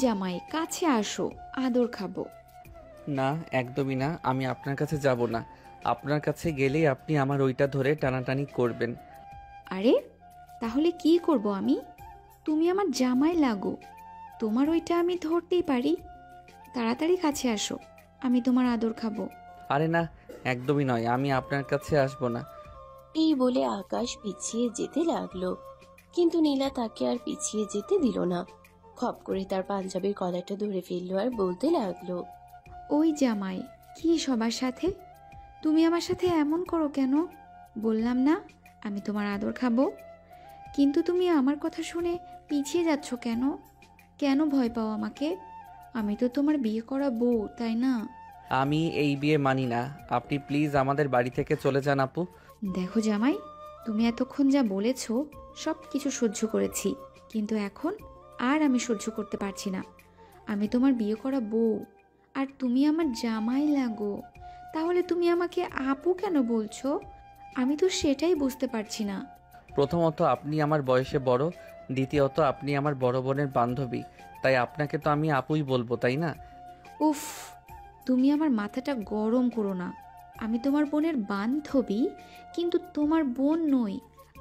জামাই, কাছে আসো, আদর খাবো। না, একদমই না। আমি আপনার কাছে যাব না। আপনার কাছে গেলেই আপনি আমার ওইটা ধরে টানাটানি করবেন। আরে তাহলে কি করব আমি? তুমি আমার জামাই লাগো, তোমার ওইটা আমি ধরতেই পারি। তাড়াতাড়ি কাছে আসো, আমি তোমার আদর খাবো। আরে না, একদমই নয়। আমি আপনার কাছে আসব না। এই বলে আকাশ পিছিয়ে যেতে লাগলো, কিন্তু নীলা তাকে আর পিছিয়ে যেতে দিল না। খপ করে তার পাঞ্জাবির কলারটা ধরে ফেললো আর বলতে লাগলো, ওই জামাই, কি সবার সাথে? তুমি আমার সাথে এমন করো কেন? বললাম না আমি তোমার আদর খাবো। কিন্তু তুমি আমার কথা শুনে পিছিয়ে যাচ্ছ কেন? কেন ভয় পাও আমাকে? আমি তো তোমার বিয়ে করা বউ, তাই না? আমি এই বিয়ে মানি না। আপনি প্লিজ আমাদের বাড়ি থেকে চলে যান আপু। দেখো জামাই, তুমি এতক্ষণ যা বলেছ সব কিছু সহ্য করেছি, কিন্তু এখন আর আমি সহ্য করতে পারছি না। আমি তোমার বিয়ে করা বউ, আর তুমি আমার জামাই লাগো। তাহলে তুমি আমাকে আপু কেন বলছো? আমি তো সেটাই বুঝতে পারছি না। প্রথমত আপনি আমার বয়সে বড়, দ্বিতীয়ত আপনি আমার বড় বোনের বান্ধবী, তাই আপনাকে তো আমি আপুই বলবো, তাই না? উফ, তুমি আমার মাথাটা গরম করো না। আমি তোমার বোনের বান্ধবী, কিন্তু তোমার বোন নই।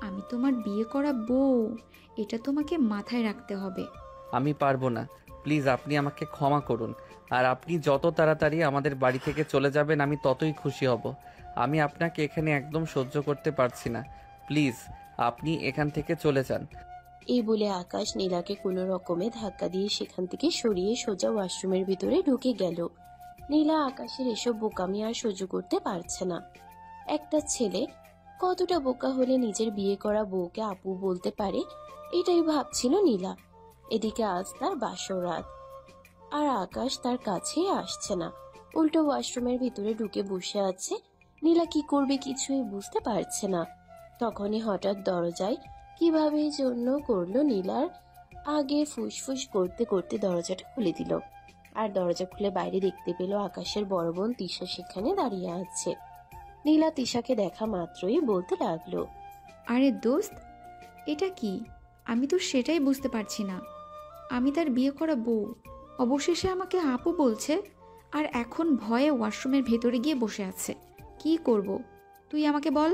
আমি তোমার বিয়ে করা বউ, এটা তোমাকে মাথায় রাখতে হবে। আমি পারবো না। প্লিজ আপনি আমাকে ক্ষমা করুন। আর আপনি যত তাড়াতাড়ি আমাদের বাড়ি থেকে চলে যাবেন আমি ততই খুশি হব। আমি আপনাকে এখানে একদম সহ্য করতে পারছি না। প্লিজ আপনি এখান থেকে চলে যান। এই বলে আকাশ নীলাকে কোনো রকমে ধাক্কা দিয়ে সেখান থেকে সরিয়ে সোজা ওয়াশরুমের ভিতরে ঢুকে গেল। নীলা আকাশের এসব বোকামি আর সহ্য করতে পারছে না। একটা ছেলে কতটা বোকা হলে নিজের বিয়ে করা বউকে আপু বলতে পারে, এটাই ভাবছিল নীলা। এদিকে আজ তার বাসর রাত, আর আকাশ তার কাছে আসছে না, উল্টো ওয়াশরুমের ভিতরে ঢুকে বসে আছে। নীলা কি করবে কিছুই বুঝতে পারছে না। তখনই হঠাৎ দরজায় কিভাবে জন্য করলো নীলার আগে ফুসফুস করতে করতে দরজাটা খুলে দিল। আর দরজা খুলে বাইরে দেখতে পেল আকাশের বড় বোন তিশা সেখানে দাঁড়িয়ে আছে। নীলা তিশাকে দেখা মাত্রই বলতে লাগলো, আরে দোস্ত, এটা কি? আমি তো সেটাই বুঝতে পারছি না। আমি তার বিয়ে করা বউ, অবশেষে আমাকে আপু বলছে, আর এখন ভয়ে ওয়াশরুমের ভেতরে গিয়ে বসে আছে। কি করব? তুই আমাকে বল।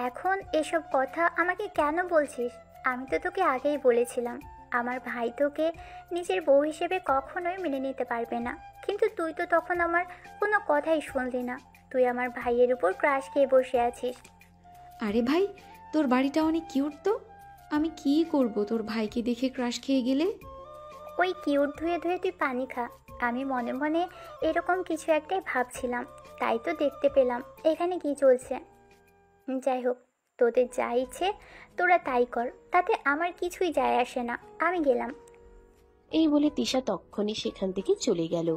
এখন এসব কথা আমাকে কেন বলছিস? আমি তো তোকে আগেই বলেছিলাম আমার ভাই তোকে নিজের বউ হিসেবে কখনোই মেনে নিতে পারবে না। কিন্তু তুই তো তখন আমার কোনো কথাই শুনলি না। তুই আমার ভাইয়ের উপর ক্রাশ খেয়ে বসে আছিস। আরে ভাই, তোর বাড়িটা অনেক কিউট তো। আমি কি করব তোর ভাইকে দেখে ক্রাশ খেয়ে গেলে? ওই কিউট ধুয়ে ধুয়ে তুই পানি খা। আমি মনে মনে এরকম কিছু একটাই ভাবছিলাম, তাই তো দেখতে পেলাম এখানে কি চলছে। যাই হোক, তোদের যা ইচ্ছে তোরা তাই কর, তাতে আমার কিছুই যায় আসে না। আমি গেলাম। এই বলে তিশা তক্ষুনি সেখান থেকে চলে গেল।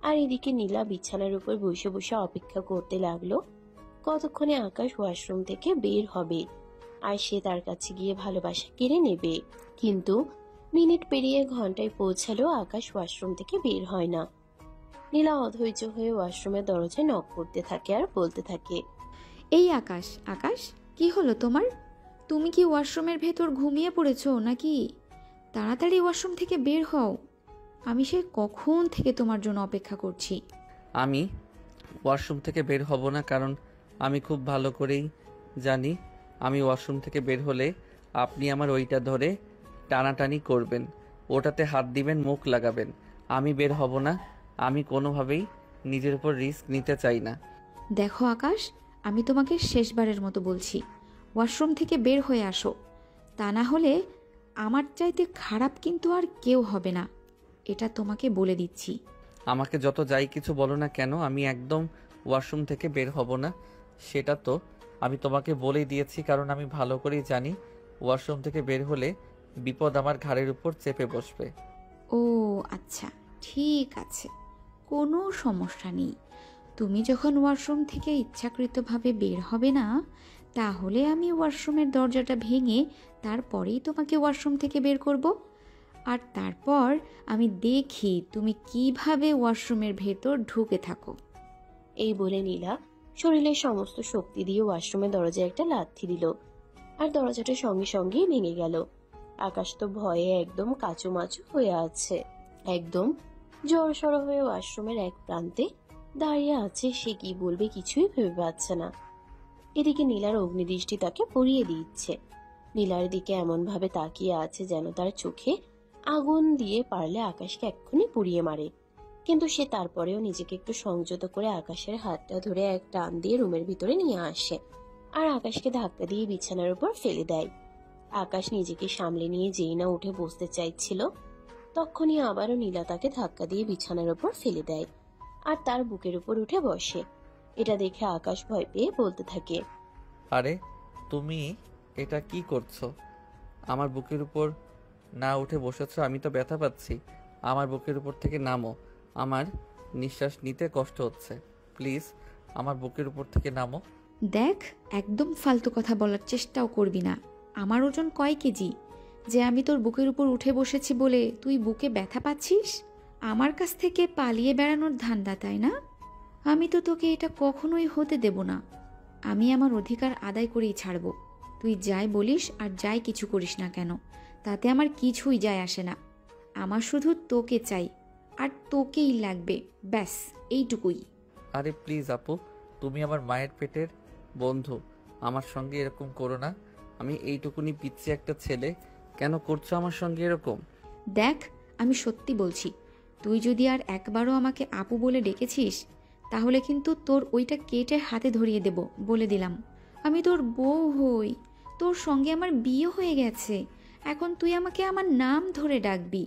আর এদিকে নীলা বিছানার উপর বসে বসে অপেক্ষা করতে লাগলো কতক্ষণে আকাশ ওয়াশরুম থেকে বের হবে আর সে তার কাছে গিয়ে ভালোবাসা কেড়ে নেবে। কিন্তু মিনিট পেরিয়ে ঘন্টায় পৌঁছালো, আকাশ ওয়াশরুম থেকে বের হয় না। নীলা অধৈর্য হয়ে ওয়াশরুমের দরজায় নক করতে থাকে আর বলতে থাকে, এই আকাশ, আকাশ, কি হলো তোমার? তুমি কি ওয়াশরুমের ভেতর ঘুমিয়ে পড়েছো নাকি? তাড়াতাড়ি ওয়াশরুম থেকে বের হও। আমি সে কখন থেকে তোমার জন্য অপেক্ষা করছি। আমি ওয়াশরুম থেকে বের হব না, কারণ আমি খুব ভালো করেই জানি আমি ওয়াশরুম থেকে বের হলে আপনি আমার ওইটা ধরে টানাটানি করবেন, ওটাতে হাত দিবেন, মুখ লাগাবেন। আমি বের হব না। আমি কোনোভাবেই নিজের উপর রিস্ক নিতে চাই না। দেখো আকাশ, আমি তোমাকে শেষবারের মতো বলছি, ওয়াশরুম থেকে বের হয়ে আসো। তা না হলে আমার চাইতে খারাপ কিন্তু আর কেউ হবে না, এটা তোমাকে বলে দিচ্ছি। আমাকে যত যাই কিছু বলো না কেন, আমি একদম ওয়াশরুম থেকে বের হব না। সেটা তো আমি তোমাকে বলেই দিয়েছি, কারণ আমি ভালো করেই জানি ওয়াশরুম থেকে বের হলে বিপদ আমার ঘাড়ের উপর চেপে বসবে। ও আচ্ছা, ঠিক আছে, কোনো সমস্যা নেই। তুমি যখন ওয়াশরুম থেকে ইচ্ছাকৃতভাবে বের হবে না, তাহলে আমি ওয়াশরুমের দরজাটা ভেঙে তারপরেই তোমাকে ওয়াশরুম থেকে বের করব। আর তারপর আমি দেখি তুমি কিভাবে ওয়াশরুমের ভেতর ঢুকে থাকো। এই বলে নীলা শরীরের সমস্ত শক্তি দিয়ে ওয়াশরুমের দরজায় একটা লাথি দিল আর দরজাটা সঙ্গে সঙ্গেই ভেঙে গেল। আকাশ তো ভয়ে একদম কাচুমাচু হয়ে আছে। একদম জড়সড় হয়ে ওয়াশরুমের এক প্রান্তে দাঁড়িয়ে আছে। সে কি বলবে কিছুই ভেবে পাচ্ছে না। এদিকে নীলার অগ্নিদৃষ্টি তাকে পড়িয়ে দিচ্ছে। নীলার দিকে এমন ভাবে তাকিয়ে আছে যেন তার চোখে আগুন দিয়ে পারলে আকাশকে এক্ষুনি পুড়িয়ে মারে। কিন্তু সে তারপরেও নিজেকে একটু সংযত করে আকাশের হাতটা ধরে এক টান দিয়ে রুমের ভিতরে নিয়ে আসে আর আকাশকে ধাক্কা দিয়ে বিছানার উপর ফেলে দেয়। আকাশ নিজেকে সামলে নিয়ে যেই না উঠে বসতে চাইছিল, তখনই আবারও নীলা তাকে ধাক্কা দিয়ে বিছানার উপর ফেলে দেয় আর তার বুকের উপর উঠে বসে। এটা দেখে আকাশ ভয় পেয়ে বলতে থাকে, আরে তুমি এটা কি করছো? আমার বুকের উপর না উঠে বসেছো, আমি তো ব্যথা পাচ্ছি। আমার বুকের উপর থেকে নামো, আমার নিঃশ্বাস নিতে কষ্ট হচ্ছে। প্লিজ আমার বুকের উপর থেকে নামো। দেখ, একদম ফালতু কথা বলার চেষ্টাও করবি না। আমার ওজন কয় কেজি যে আমি তোর বুকের উপর উঠে বসেছি বলে তুই বুকে ব্যথা পাচ্ছিস? আমার কাছ থেকে পালিয়ে বেড়ানোর ধান্দা, তাই না? আমি তো তোকে এটা কখনোই হতে দেব না। আমি আমার অধিকার আদায় করেই ছাড়ব। তুই যাই বলিস আর যাই কিছু করিস না কেন, তাতে আমার কিছুই যায় আসে না। আমার শুধু তোকে চাই আর তোকেই লাগবে, ব্যাস এইটুকুই। আরে প্লিজ আপু, তুমি আমার মায়ের পেটের বন্ধু, আমার সঙ্গে এরকম করো না। আমি এইটুকুনি পিচ্ছি একটা ছেলে, কেন করছো আমার সঙ্গে এরকম? দেখ, আমি সত্যি বলছি, তুই যদি আর একবারও আমাকে আপু বলে ডেকেছিস তাহলে কিন্তু তোর ওইটা কেটে হাতে ধরিয়ে দেব, বলে দিলাম। আমি তোর বউ হই, তোর সঙ্গে আমার বিয়ে হয়ে গেছে। এখন তুই আমাকে আমার নাম ধরে ডাকবি,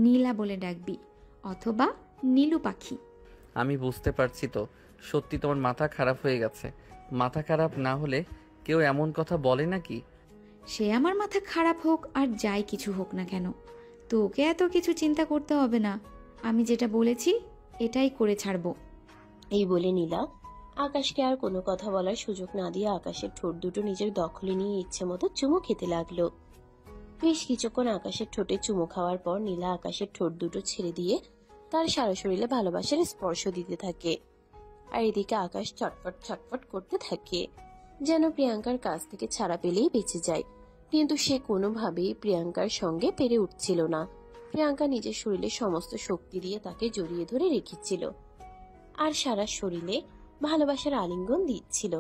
নীলা বলে ডাকবি, অথবা নীলু পাখি। আমি বুঝতে পারছি তো, সত্যি তোমার মাথা খারাপ হয়ে গেছে। মাথা খারাপ না হলে কেউ এমন কথা বলে নাকি? সে আমার মাথা খারাপ হোক আর যাই কিছু হোক না কেন, তোকে এত কিছু চিন্তা করতে হবে না। আমি যেটা বলেছি এটাই করে ছাড়বো। এই বলে নীলা আকাশকে আর কোনো কথা বলার সুযোগ না দিয়ে আকাশের ঠোঁট দুটো নিজের দখলে নিয়ে ইচ্ছে মতো চুমু খেতে লাগলো। বেশ কিছুক্ষণ আকাশের ঠোঁটে চুমু খাওয়ার পর নীলা আকাশের ঠোঁট দুটো ছেড়ে দিয়ে তার সারা শরীরে ভালোবাসার স্পর্শ দিতে থাকে। আর এদিকে আকাশ ছটফট ছটফট করতে থাকে, যেন প্রিয়াঙ্কার কাছ থেকে ছাড়া পেলেই বেঁচে যায়। কিন্তু সে কোনোভাবেই প্রিয়াঙ্কার সঙ্গে পেরে উঠছিল না। প্রিয়াঙ্কা নিজের শরীরে সমস্ত শক্তি দিয়ে তাকে জড়িয়ে ধরে রেখেছিল আর সারা শরীরে ভালোবাসার আলিঙ্গন দিচ্ছিল।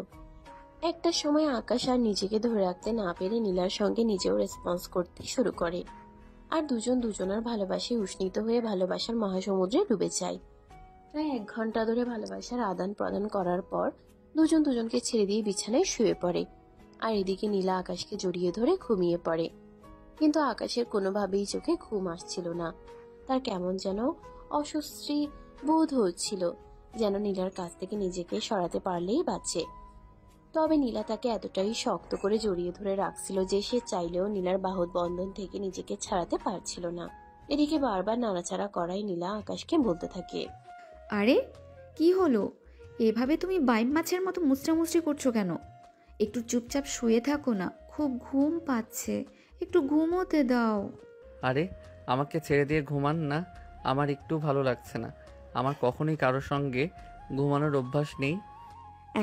একটা সময় আকাশ আর নিজেকে ধরে রাখতে না পেরে নীলার সঙ্গে নিজেও রেসপন্স করতে শুরু করে আর দুজন দুজনার ভালোবাসায় উষ্ণিত হয়ে ভালোবাসার মহাসমুদ্রে ডুবে যায়। প্রায় 1 ঘন্টা ধরে ভালোবাসার আদান প্রদান করার পর দুজন দুজনকে ছেড়ে দিয়ে বিছানায় শুয়ে পড়ে আর এদিকে নীলা আকাশকে জড়িয়ে ধরে ঘুমিয়ে পড়ে। কিন্তু আকাশের কোনোভাবেই চোখে ঘুম আসছিল না। তার কেমন যেন অস্বস্তি বোধ হচ্ছিল, যেন নীলার কাছ থেকে নিজেকে সরাতে পারলেই বাঁচে। তবে নীলা তাকে এতটাই শক্ত করে জড়িয়ে ধরে রাখছিল যে সে চাইলেও নীলার বাহুর বন্ধন থেকে নিজেকে ছাড়াতে পারছিল না। এদিকে বারবার নাড়াচাড়া করায় নীলা আকাশকে বলতে থাকে, আরে কি হলো? এভাবে তুমি বাইম মাছের মতো মুচড়ামুচড়ি করছো কেন? একটু চুপচাপ শুয়ে থাকো না, খুব ঘুম পাচ্ছে, একটু ঘুমোতে দাও। আরে আমাকে ছেড়ে দিয়ে ঘুমান না, আমার একটু ভালো লাগছে না। আমার কখনোই কারোর সঙ্গে ঘুমানোর অভ্যাস নেই।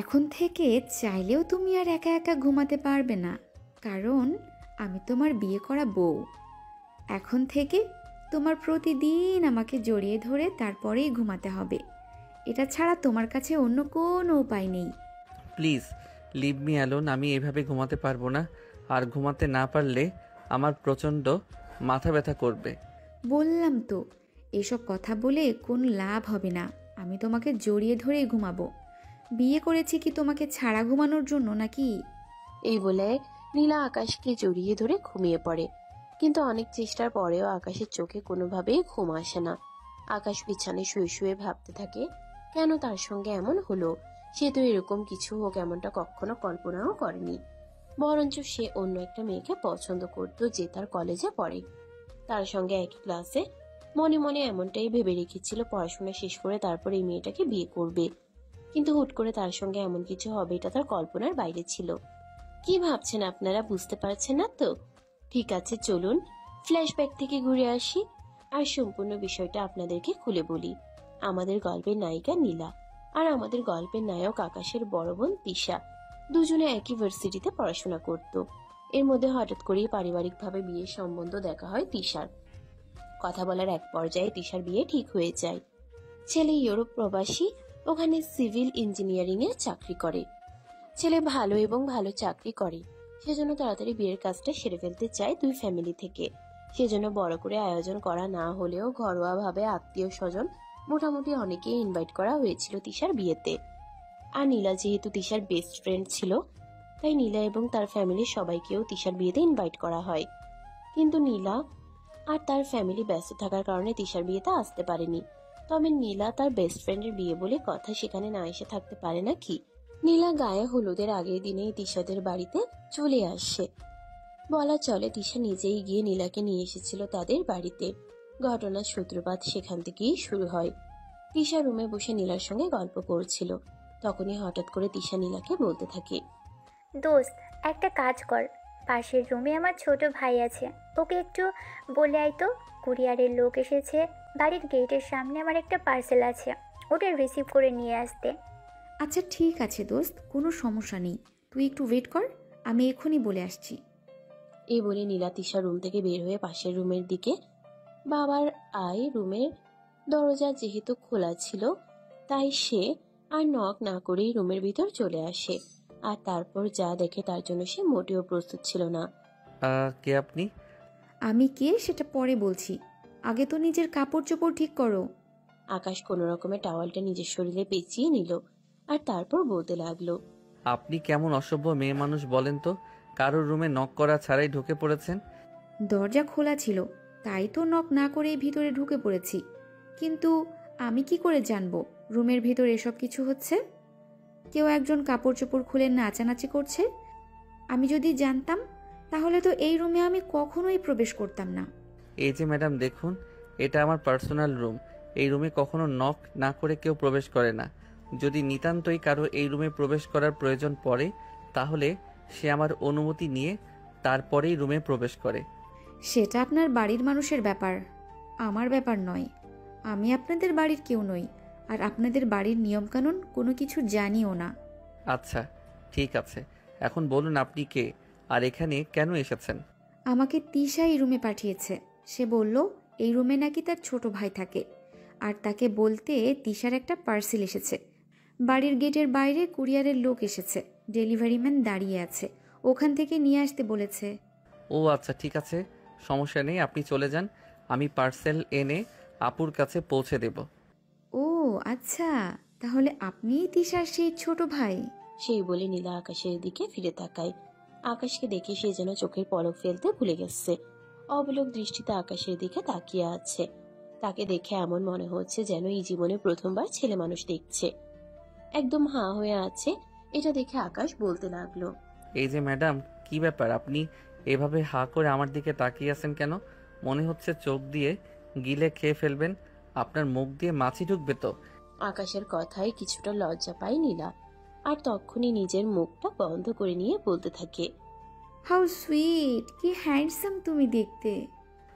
এখন থেকে চাইলেও তুমি আর একা একা ঘুমাতে পারবে না, কারণ আমি তোমার বিয়ে করা বউ। এখন থেকে তোমার প্রতিদিন আমাকে জড়িয়ে ধরে তারপরেই ঘুমাতে হবে। এটা ছাড়া তোমার কাছে অন্য কোনো উপায় নেই। প্লিজ লিভ মি অ্যালোন, আমি এভাবে ঘুমাতে পারবো না। আর ঘুমাতে না পারলে আমার প্রচণ্ড মাথা ব্যথা করবে। বললাম তো, এসব কথা বলে কোনো লাভ হবে না। আমি তোমাকে জড়িয়ে ধরেই ঘুমাবো। বিয়ে করেছি কি তোমাকে ছাড়া ঘুমানোর জন্য নাকি? এই বলে নীলা আকাশকে জড়িয়ে ধরে ঘুমিয়ে পড়ে। কিন্তু অনেক চেষ্টার পরেও আকাশের চোখে কোনোভাবেই ঘুম আসে না। আকাশ বিছানায় শুয়ে শুয়ে ভাবতে থাকে, কেন তার সঙ্গে এমন হলো। সে তো এরকম কিছু হোক এমনটা কখনো কল্পনাও করেনি। বরঞ্চ সে অন্য একটা মেয়েকে পছন্দ করত যে তার কলেজে পড়ে, তার সঙ্গে একই ক্লাসে। মনে মনে এমনটাই ভেবে রেখেছিল পড়াশোনা শেষ করে তারপর এই মেয়েটাকে বিয়ে করবে। কিন্তু হুট করে তার সঙ্গে এমন কিছু হবে এটা তার কল্পনার বাইরে ছিল। কি ভাবছেন আপনারা, বুঝতে পারছেন না তো? ঠিক আছে, চলুন ফ্ল্যাশব্যাক থেকে ঘুরে আসি আর সম্পূর্ণ বিষয়টা আপনাদেরকে খুলে বলি। আমাদের গল্পের নায়িকা নীলা আর আমাদের গল্পের নায়ক আকাশের বড় বোন তিশা দুজনে একই ভার্সিটিতে পড়াশোনা করত। এর মধ্যে হঠাৎ করেই পারিবারিকভাবে বিয়ের সম্বন্ধ দেখা হয় তিশার। কথা বলার এক পর্যায়ে তিশার বিয়ে ঠিক হয়ে যায়। ছেলে ইউরোপ প্রবাসী, ওখানে সিভিল ইঞ্জিনিয়ারিং এর চাকরি করে। ছেলে ভালো এবং ভালো চাকরি করে, সেজন্য তাড়াতাড়ি বিয়ের কাজটা সেরে ফেলতে চায় দুই ফ্যামিলি থেকে। সেজন্য বড় করে আয়োজন করা না হলেও ঘরোয়া ভাবে আত্মীয় স্বজন মোটামুটি অনেকেই ইনভাইট করা হয়েছিল তিশার বিয়েতে। আর নীলা যেহেতু তিশার বেস্ট ফ্রেন্ড ছিল, তাই নীলা এবং তার ফ্যামিলির সবাইকেও তিশার বিয়েতে ইনভাইট করা হয়। কিন্তু নীলা আর তার ফ্যামিলি ব্যস্ত থাকার কারণে তিশার বিয়েতে আসতে পারেনি। তবে নীলা তার বেস্ট ফ্রেন্ডের বিয়ে বলে কথা, সেখানে না এসে থাকতে পারে না কি? নীলা গায়ে হলুদের আগের দিনেই তিশাদের বাড়িতে চলে আসে। বলা চলে তিশা নিজেই গিয়ে নীলাকে নিয়ে এসেছিল তাদের বাড়িতে। ঘটনার সূত্রপাত সেখান থেকেই শুরু হয়। তিশা রুমে বসে নীলার সঙ্গে গল্প করছিল, তখনই হঠাৎ করে তিশা নীলাকে বলতে থাকে, দোস্ত, একটা কাজ কর, পাশের রুমে আমার ছোট ভাই আছে, ওকে একটু বলে আয় তো। কুরিয়ারের লোক এসেছে, বাড়ির গেটের সামনে আমার একটা পার্সেল আছে, ওটা রিসিভ করে নিয়ে আসতে। আচ্ছা ঠিক আছে দোস্ত, কোনো সমস্যা নেই, তুই একটু ওয়েট কর, আমি এক্ষুনি বলে আসছি। এই বলে নীলা তিশা রুম থেকে বের হয়ে পাশের রুমের দিকে। বাবার রুমের দরজা যেহেতু খোলা ছিল, তাই সে আর নক না করেই রুমের ভিতর চলে আসে। আর তারপর যা দেখে তার জন্য সে মোটেও প্রস্তুত ছিল না। কে আপনি? আমি কে সেটা পরে বলছি, আগে তো নিজের কাপড় চোপড় ঠিক করো। আকাশ কোনো রকমের টাওয়ালটা নিজের শরীরে পেঁচিয়ে নিল, আর তারপর বলতে লাগলো, আপনি কেমন অসভ্য মেয়ে মানুষ বলেন তো? কারোর রুমে নক করা ছাড়াই ঢুকে পড়েছেন। দরজা খোলা ছিল, তাই তো নক না করেই ভিতরে ঢুকে পড়েছি। কিন্তু আমি কি করে জানবো রুমের ভিতর এসব কিছু হচ্ছে? কেউ একজন কাপড় চোপড় খুলে নাচানাচি করছে। আমি যদি জানতাম তাহলে তো এই রুমে আমি কখনোই প্রবেশ করতাম না। এই যে ম্যাডাম দেখুন, এটা আমার পার্সোনাল রুম। এই রুমে কখনো নক না করে কেউ প্রবেশ করে না। যদি নিতান্তই কারো এই রুমে প্রবেশ করার প্রয়োজন পড়ে, তাহলে সে আমার অনুমতি নিয়ে তারপরেই রুমে প্রবেশ করে। সেটা আপনার বাড়ির মানুষের ব্যাপার, আমার ব্যাপার নয়। আমি আপনাদের বাড়ির কেউ নই, আর আপনাদের বাড়ির নিয়মকানুন কোনো কিছু জানিও না। আচ্ছা ঠিক আছে, এখন বলুন আপনি কে, আর এখানে কেন এসেছেন? আমাকে তিশা এই রুমে পাঠিয়েছে। সে বলল এই রুমে নাকি তার ছোট ভাই থাকে, আর তাকে বলতে তিশার একটা পার্সেল এসেছে। বাড়ির গেটের বাইরে কুরিয়ারের লোক এসেছে, ডেলিভারি ম্যান দাঁড়িয়ে আছে, ওখান থেকে নিয়ে আসতে বলেছে। ও আচ্ছা ঠিক আছে, সমস্যা নেই, আপনি চলে যান, আমি পার্সেল এনে আপুর কাছে পৌঁছে দেব। ও আচ্ছা, তাহলে আপনিই তিশার সেই ছোট ভাই? সেই বলে নীলা আকাশের দিকে ফিরে তাকায়। আকাশকে দেখে সে যেন চোখের পলক ফেলতে ভুলে গেছে। অবলোক দৃষ্টিতে আকাশের দিকে তাকিয়ে আছে। তাকে দেখে এমন মনে হচ্ছে যেন এই জীবনে প্রথমবার ছেলে মানুষ দেখছে। একদম হাঁ হয়ে আছে। এটা দেখে আকাশ বলতে লাগলো, এই যে ম্যাডাম, কি ব্যাপার, আপনি এভাবে হা করে আমার দিকে তাকিয়ে আছেন কেন? মনে হচ্ছে চোখ দিয়ে গিলে খেয়ে ফেলবেন। আপনার মুখ দিয়ে মাছি ঢুকবে তো? আকাশের কথায় কিছুটা লজ্জা পায় নীলা, আর তখনই নিজের মুখটা বন্ধ করে নিয়ে বলতে থাকে, হাউ সুইট, কি হ্যান্ডসাম তুমি দেখতে।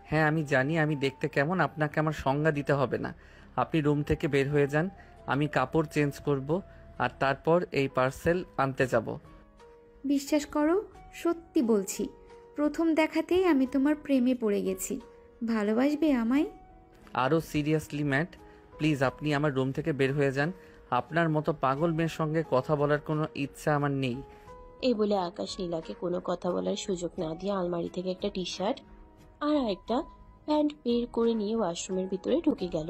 হ্যাঁ আমি জানি আমি দেখতে কেমন, আপনাকে আমার সংজ্ঞা দিতে হবে না। আপনি রুম থেকে বের হয়ে যান, আমি কাপড় চেঞ্জ করব, আর তারপর এই পার্সেল আনতে যাব। বিশ্বাস করো, সত্যি বলছি, প্রথম দেখাতেই আমি তোমার প্রেমে পড়ে গেছি। ভালোবাসবে আমায়? আরও সিরিয়াসলি ম্যাট, প্লিজ আপনি আমার রুম থেকে বের হয়ে যান। আপনার মতো পাগল মেয়ের সঙ্গে কথা বলার কোনো ইচ্ছা আমার নেই। এই বলে আকাশ নীলাকে কোনো কথা বলার সুযোগ না দিয়ে আলমারি থেকে একটা টি শার্ট আর একটা প্যান্ট বের করে নিয়ে ওয়াশরুমের ভিতরে ঢুকে গেল।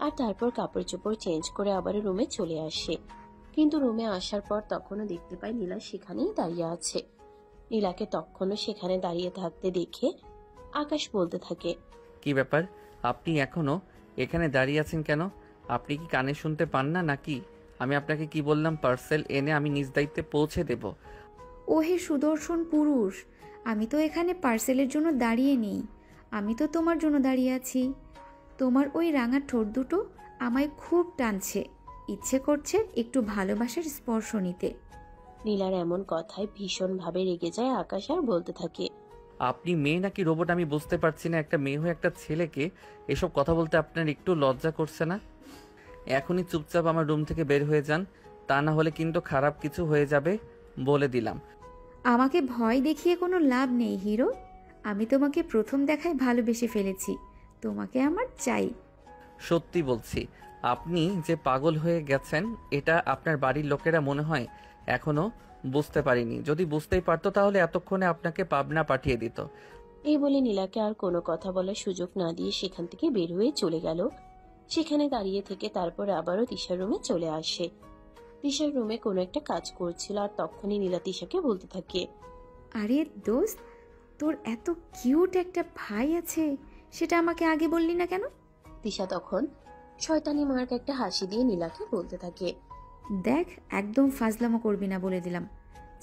আর তারপর কাপড় চোপড় চেঞ্জ করে আবার রুমে চলে আসে। কিন্তু রুমে আসার পর তখনও দেখতে পায় নীলা সেখানেই দাঁড়িয়ে আছে। নীলাকে তখনও সেখানে দাঁড়িয়ে থাকতে দেখে আকাশ বলতে থাকে, কি ব্যাপার, আপনি এখনো এখানে দাঁড়িয়ে আছেন কেন? আপনি কি কানে শুনতে পান না নাকি? আমি আপনাকে কি বললাম, পার্সেল এনে আমি নিজ দায়িত্বে পৌঁছে দেব। ওহে সুদর্শন পুরুষ, আমি তো এখানে পার্সেলের জন্য দাঁড়িয়ে নেই, আমি তো তোমার জন্য দাঁড়িয়ে আছি। তোমার ওই রাঙা ঠোঁট দুটো আমায় খুব টানছে, ইচ্ছে করছে একটু ভালোবাসার স্পর্শ নিতে। নীলার এমন কথায় ভীষণভাবে রেগে যায় আকাশ আর বলতে থাকে, আপনি মেয়ে নাকি রোবট আমি বুঝতে পারছি না। একটা মেয়ে হয়ে একটা ছেলেকে এসব কথা বলতে আপনার একটু লজ্জা করছে না? এখনই চুপচাপ আমার রুম থেকে বের হয়ে যান, তা না হলে কিন্তু খারাপ কিছু হয়ে যাবে বলে দিলাম। আমাকে ভয় দেখিয়ে কোনো লাভ নেই হিরো, আমি তোমাকে প্রথম দেখায় ভালোবেসে ফেলেছি, তোমাকে আমার চাই। সত্যি বলছি, আপনি যে পাগল হয়ে গেছেন এটা আপনার বাড়ির লোকেরা মনে হয় এখনো বুঝতে পারিনি। যদি বুঝতেই পারতো তাহলে এতক্ষণে আপনাকে পাবনা পাঠিয়ে দিত। এই বলে নীলাকে আর কোনো কথা বলার সুযোগ না দিয়ে সেখান থেকে বের হয়ে চলে গেল। সেখানে দাঁড়িয়ে থেকে তারপর আবারও তিশার রুমে চলে আসে। তিশার রুমে কোনো একটা কাজ করছিল আর তখনই নীলা তিশাকে বলতে থাকে, আরে দোস্ত, তোর এত কিউট একটা ভাই আছে, সেটা আমাকে আগে বললি না কেন? তিশা তখন শয়তানি মার্ক একটা হাসি দিয়ে নীলাকে বলতে থাকে, দেখ, একদম ফাজলামো করবি না বলে দিলাম।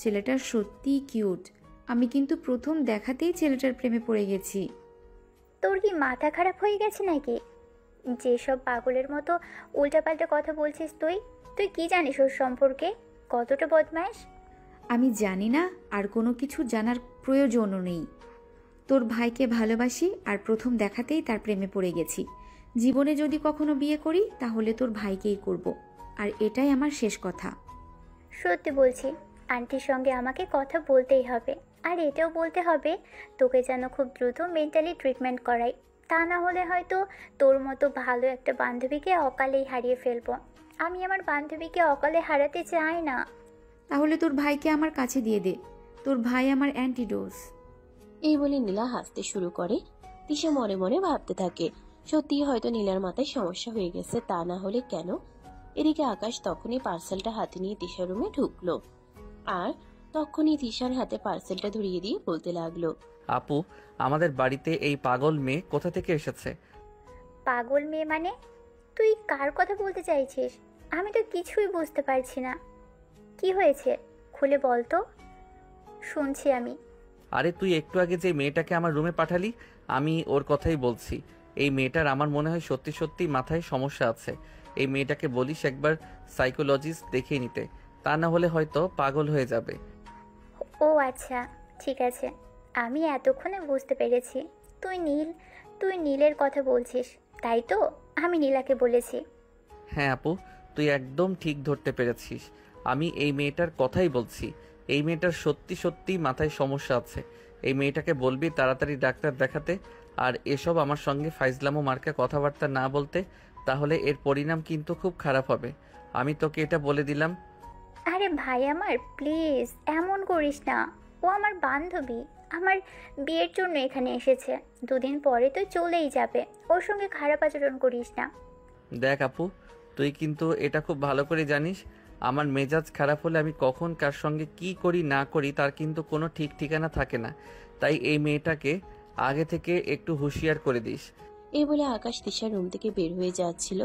ছেলেটা সত্যিই কিউট। আমি কিন্তু প্রথম দেখাতেই ছেলেটার প্রেমে পড়ে গেছি। তোর কি মাথা খারাপ হয়ে গেছে নাকি? যেসব পাগলের মতো উল্টাপাল্টা কথা বলছিস তুই, তুই কি জানিস ওর সম্পর্কে? কতটা বদমাইশ! আমি জানি না, আর কোনো কিছু জানার প্রয়োজনও নেই। তোর ভাইকে ভালোবাসি আর প্রথম দেখাতেই তার প্রেমে পড়ে গেছি। জীবনে যদি কখনো বিয়ে করি তাহলে তোর ভাইকেই করব, আর এটাই আমার শেষ কথা। সত্যি বলছি, আন্টির সঙ্গে আমাকে কথা বলতেই হবে। আর এটাও বলতে হবে তোকে যেন খুব দ্রুত মেন্টালি ট্রিটমেন্ট করাই, তা না হলে হয়তো তোর মতো ভালো একটা বান্ধবীকে অকালেই হারিয়ে ফেলবো। আমি আমার বান্ধবীকে অকালে হারাতে চাই না। তাহলে তোর ভাইকে আমার কাছে দিয়ে দে, তোর ভাই আমার অ্যান্টিডোজ। এই বলে নীলা হাসতে শুরু করে। তিশা মনে মনে ভাবতে থাকে, সত্যি হয়তো নীলার মাথায় সমস্যা হয়ে গেছে, তা না হলে কেন। এদিকে আকাশ তখনই পার্সেলটা হাতে নিয়ে তিশার রুমে ঢুকলো আর তখনই তিশার হাতে পার্সেলটা ধরিয়ে দিয়ে বলতে লাগলো, আপু, আমাদের বাড়িতে এই পাগল মেয়ে কোথা থেকে এসেছে? পাগল মেয়ে মানে? তুই কার কথা বলতে চাইছিস? আমি তো কিছুই বুঝতে পারছি না। কি হয়েছে খুলে বল তো, শুনছি আমি। আরে তুই একটু আগে যে মেয়েটাকে আমার রুমে পাঠালি, আমি ওর কথাই বলছি। এই মেয়েটার আমার মনে হয় সত্যি সত্যি মাথায় সমস্যা আছে। এই মেয়েটাকে বলিস একবার সাইকোলজিস্ট দেখিয়ে নিতে, তা না হলে হয়তো পাগল হয়ে যাবে। ও আচ্ছা, ঠিক আছে, আমি এতক্ষণে বুঝতে পেরেছি। তুই নীলের কথা বলছিস, তাই তো? আমি নীলাকে বলেছি। হ্যাঁ আপু, তুই একদম ঠিক ধরতে পেরেছিস। আমি এই মেয়েটার কথাই বলছি। এই মেয়েটার সত্যি সত্যি মাথায় সমস্যা আছে। এই মেয়েটাকে বলবি তাড়াতাড়ি ডাক্তার দেখাতে, আর এসব আমার সঙ্গে ফাইজলামো মার্কা কথাবার্তা না বলতে, তাহলে এর পরিণাম কিন্তু খুব খারাপ হবে। আমি তোকে এটা বলে দিলাম। আরে ভাই আমার, প্লিজ এমন করিস না। ও আমার বান্ধবী, আমার বিয়ের জন্য এখানে এসেছে। দুদিন পরে তো চলেই যাবে। ওর সঙ্গে খারাপ আচরণ করিস না। দেখ আপু, তুই কিন্তু এটা খুব ভালো করে জানিস, আমার মেজাজ খারাপ হলে আমি কখন কার সঙ্গে কি করি না করি তার কিন্তু কোনো ঠিক ঠিকানা থাকে না। তাই এই মেয়েটাকে আগে থেকে একটু হুঁশিয়ার করে দিস। এই বলে আকাশ তিশার রুম থেকে বের হয়ে যাচ্ছিল।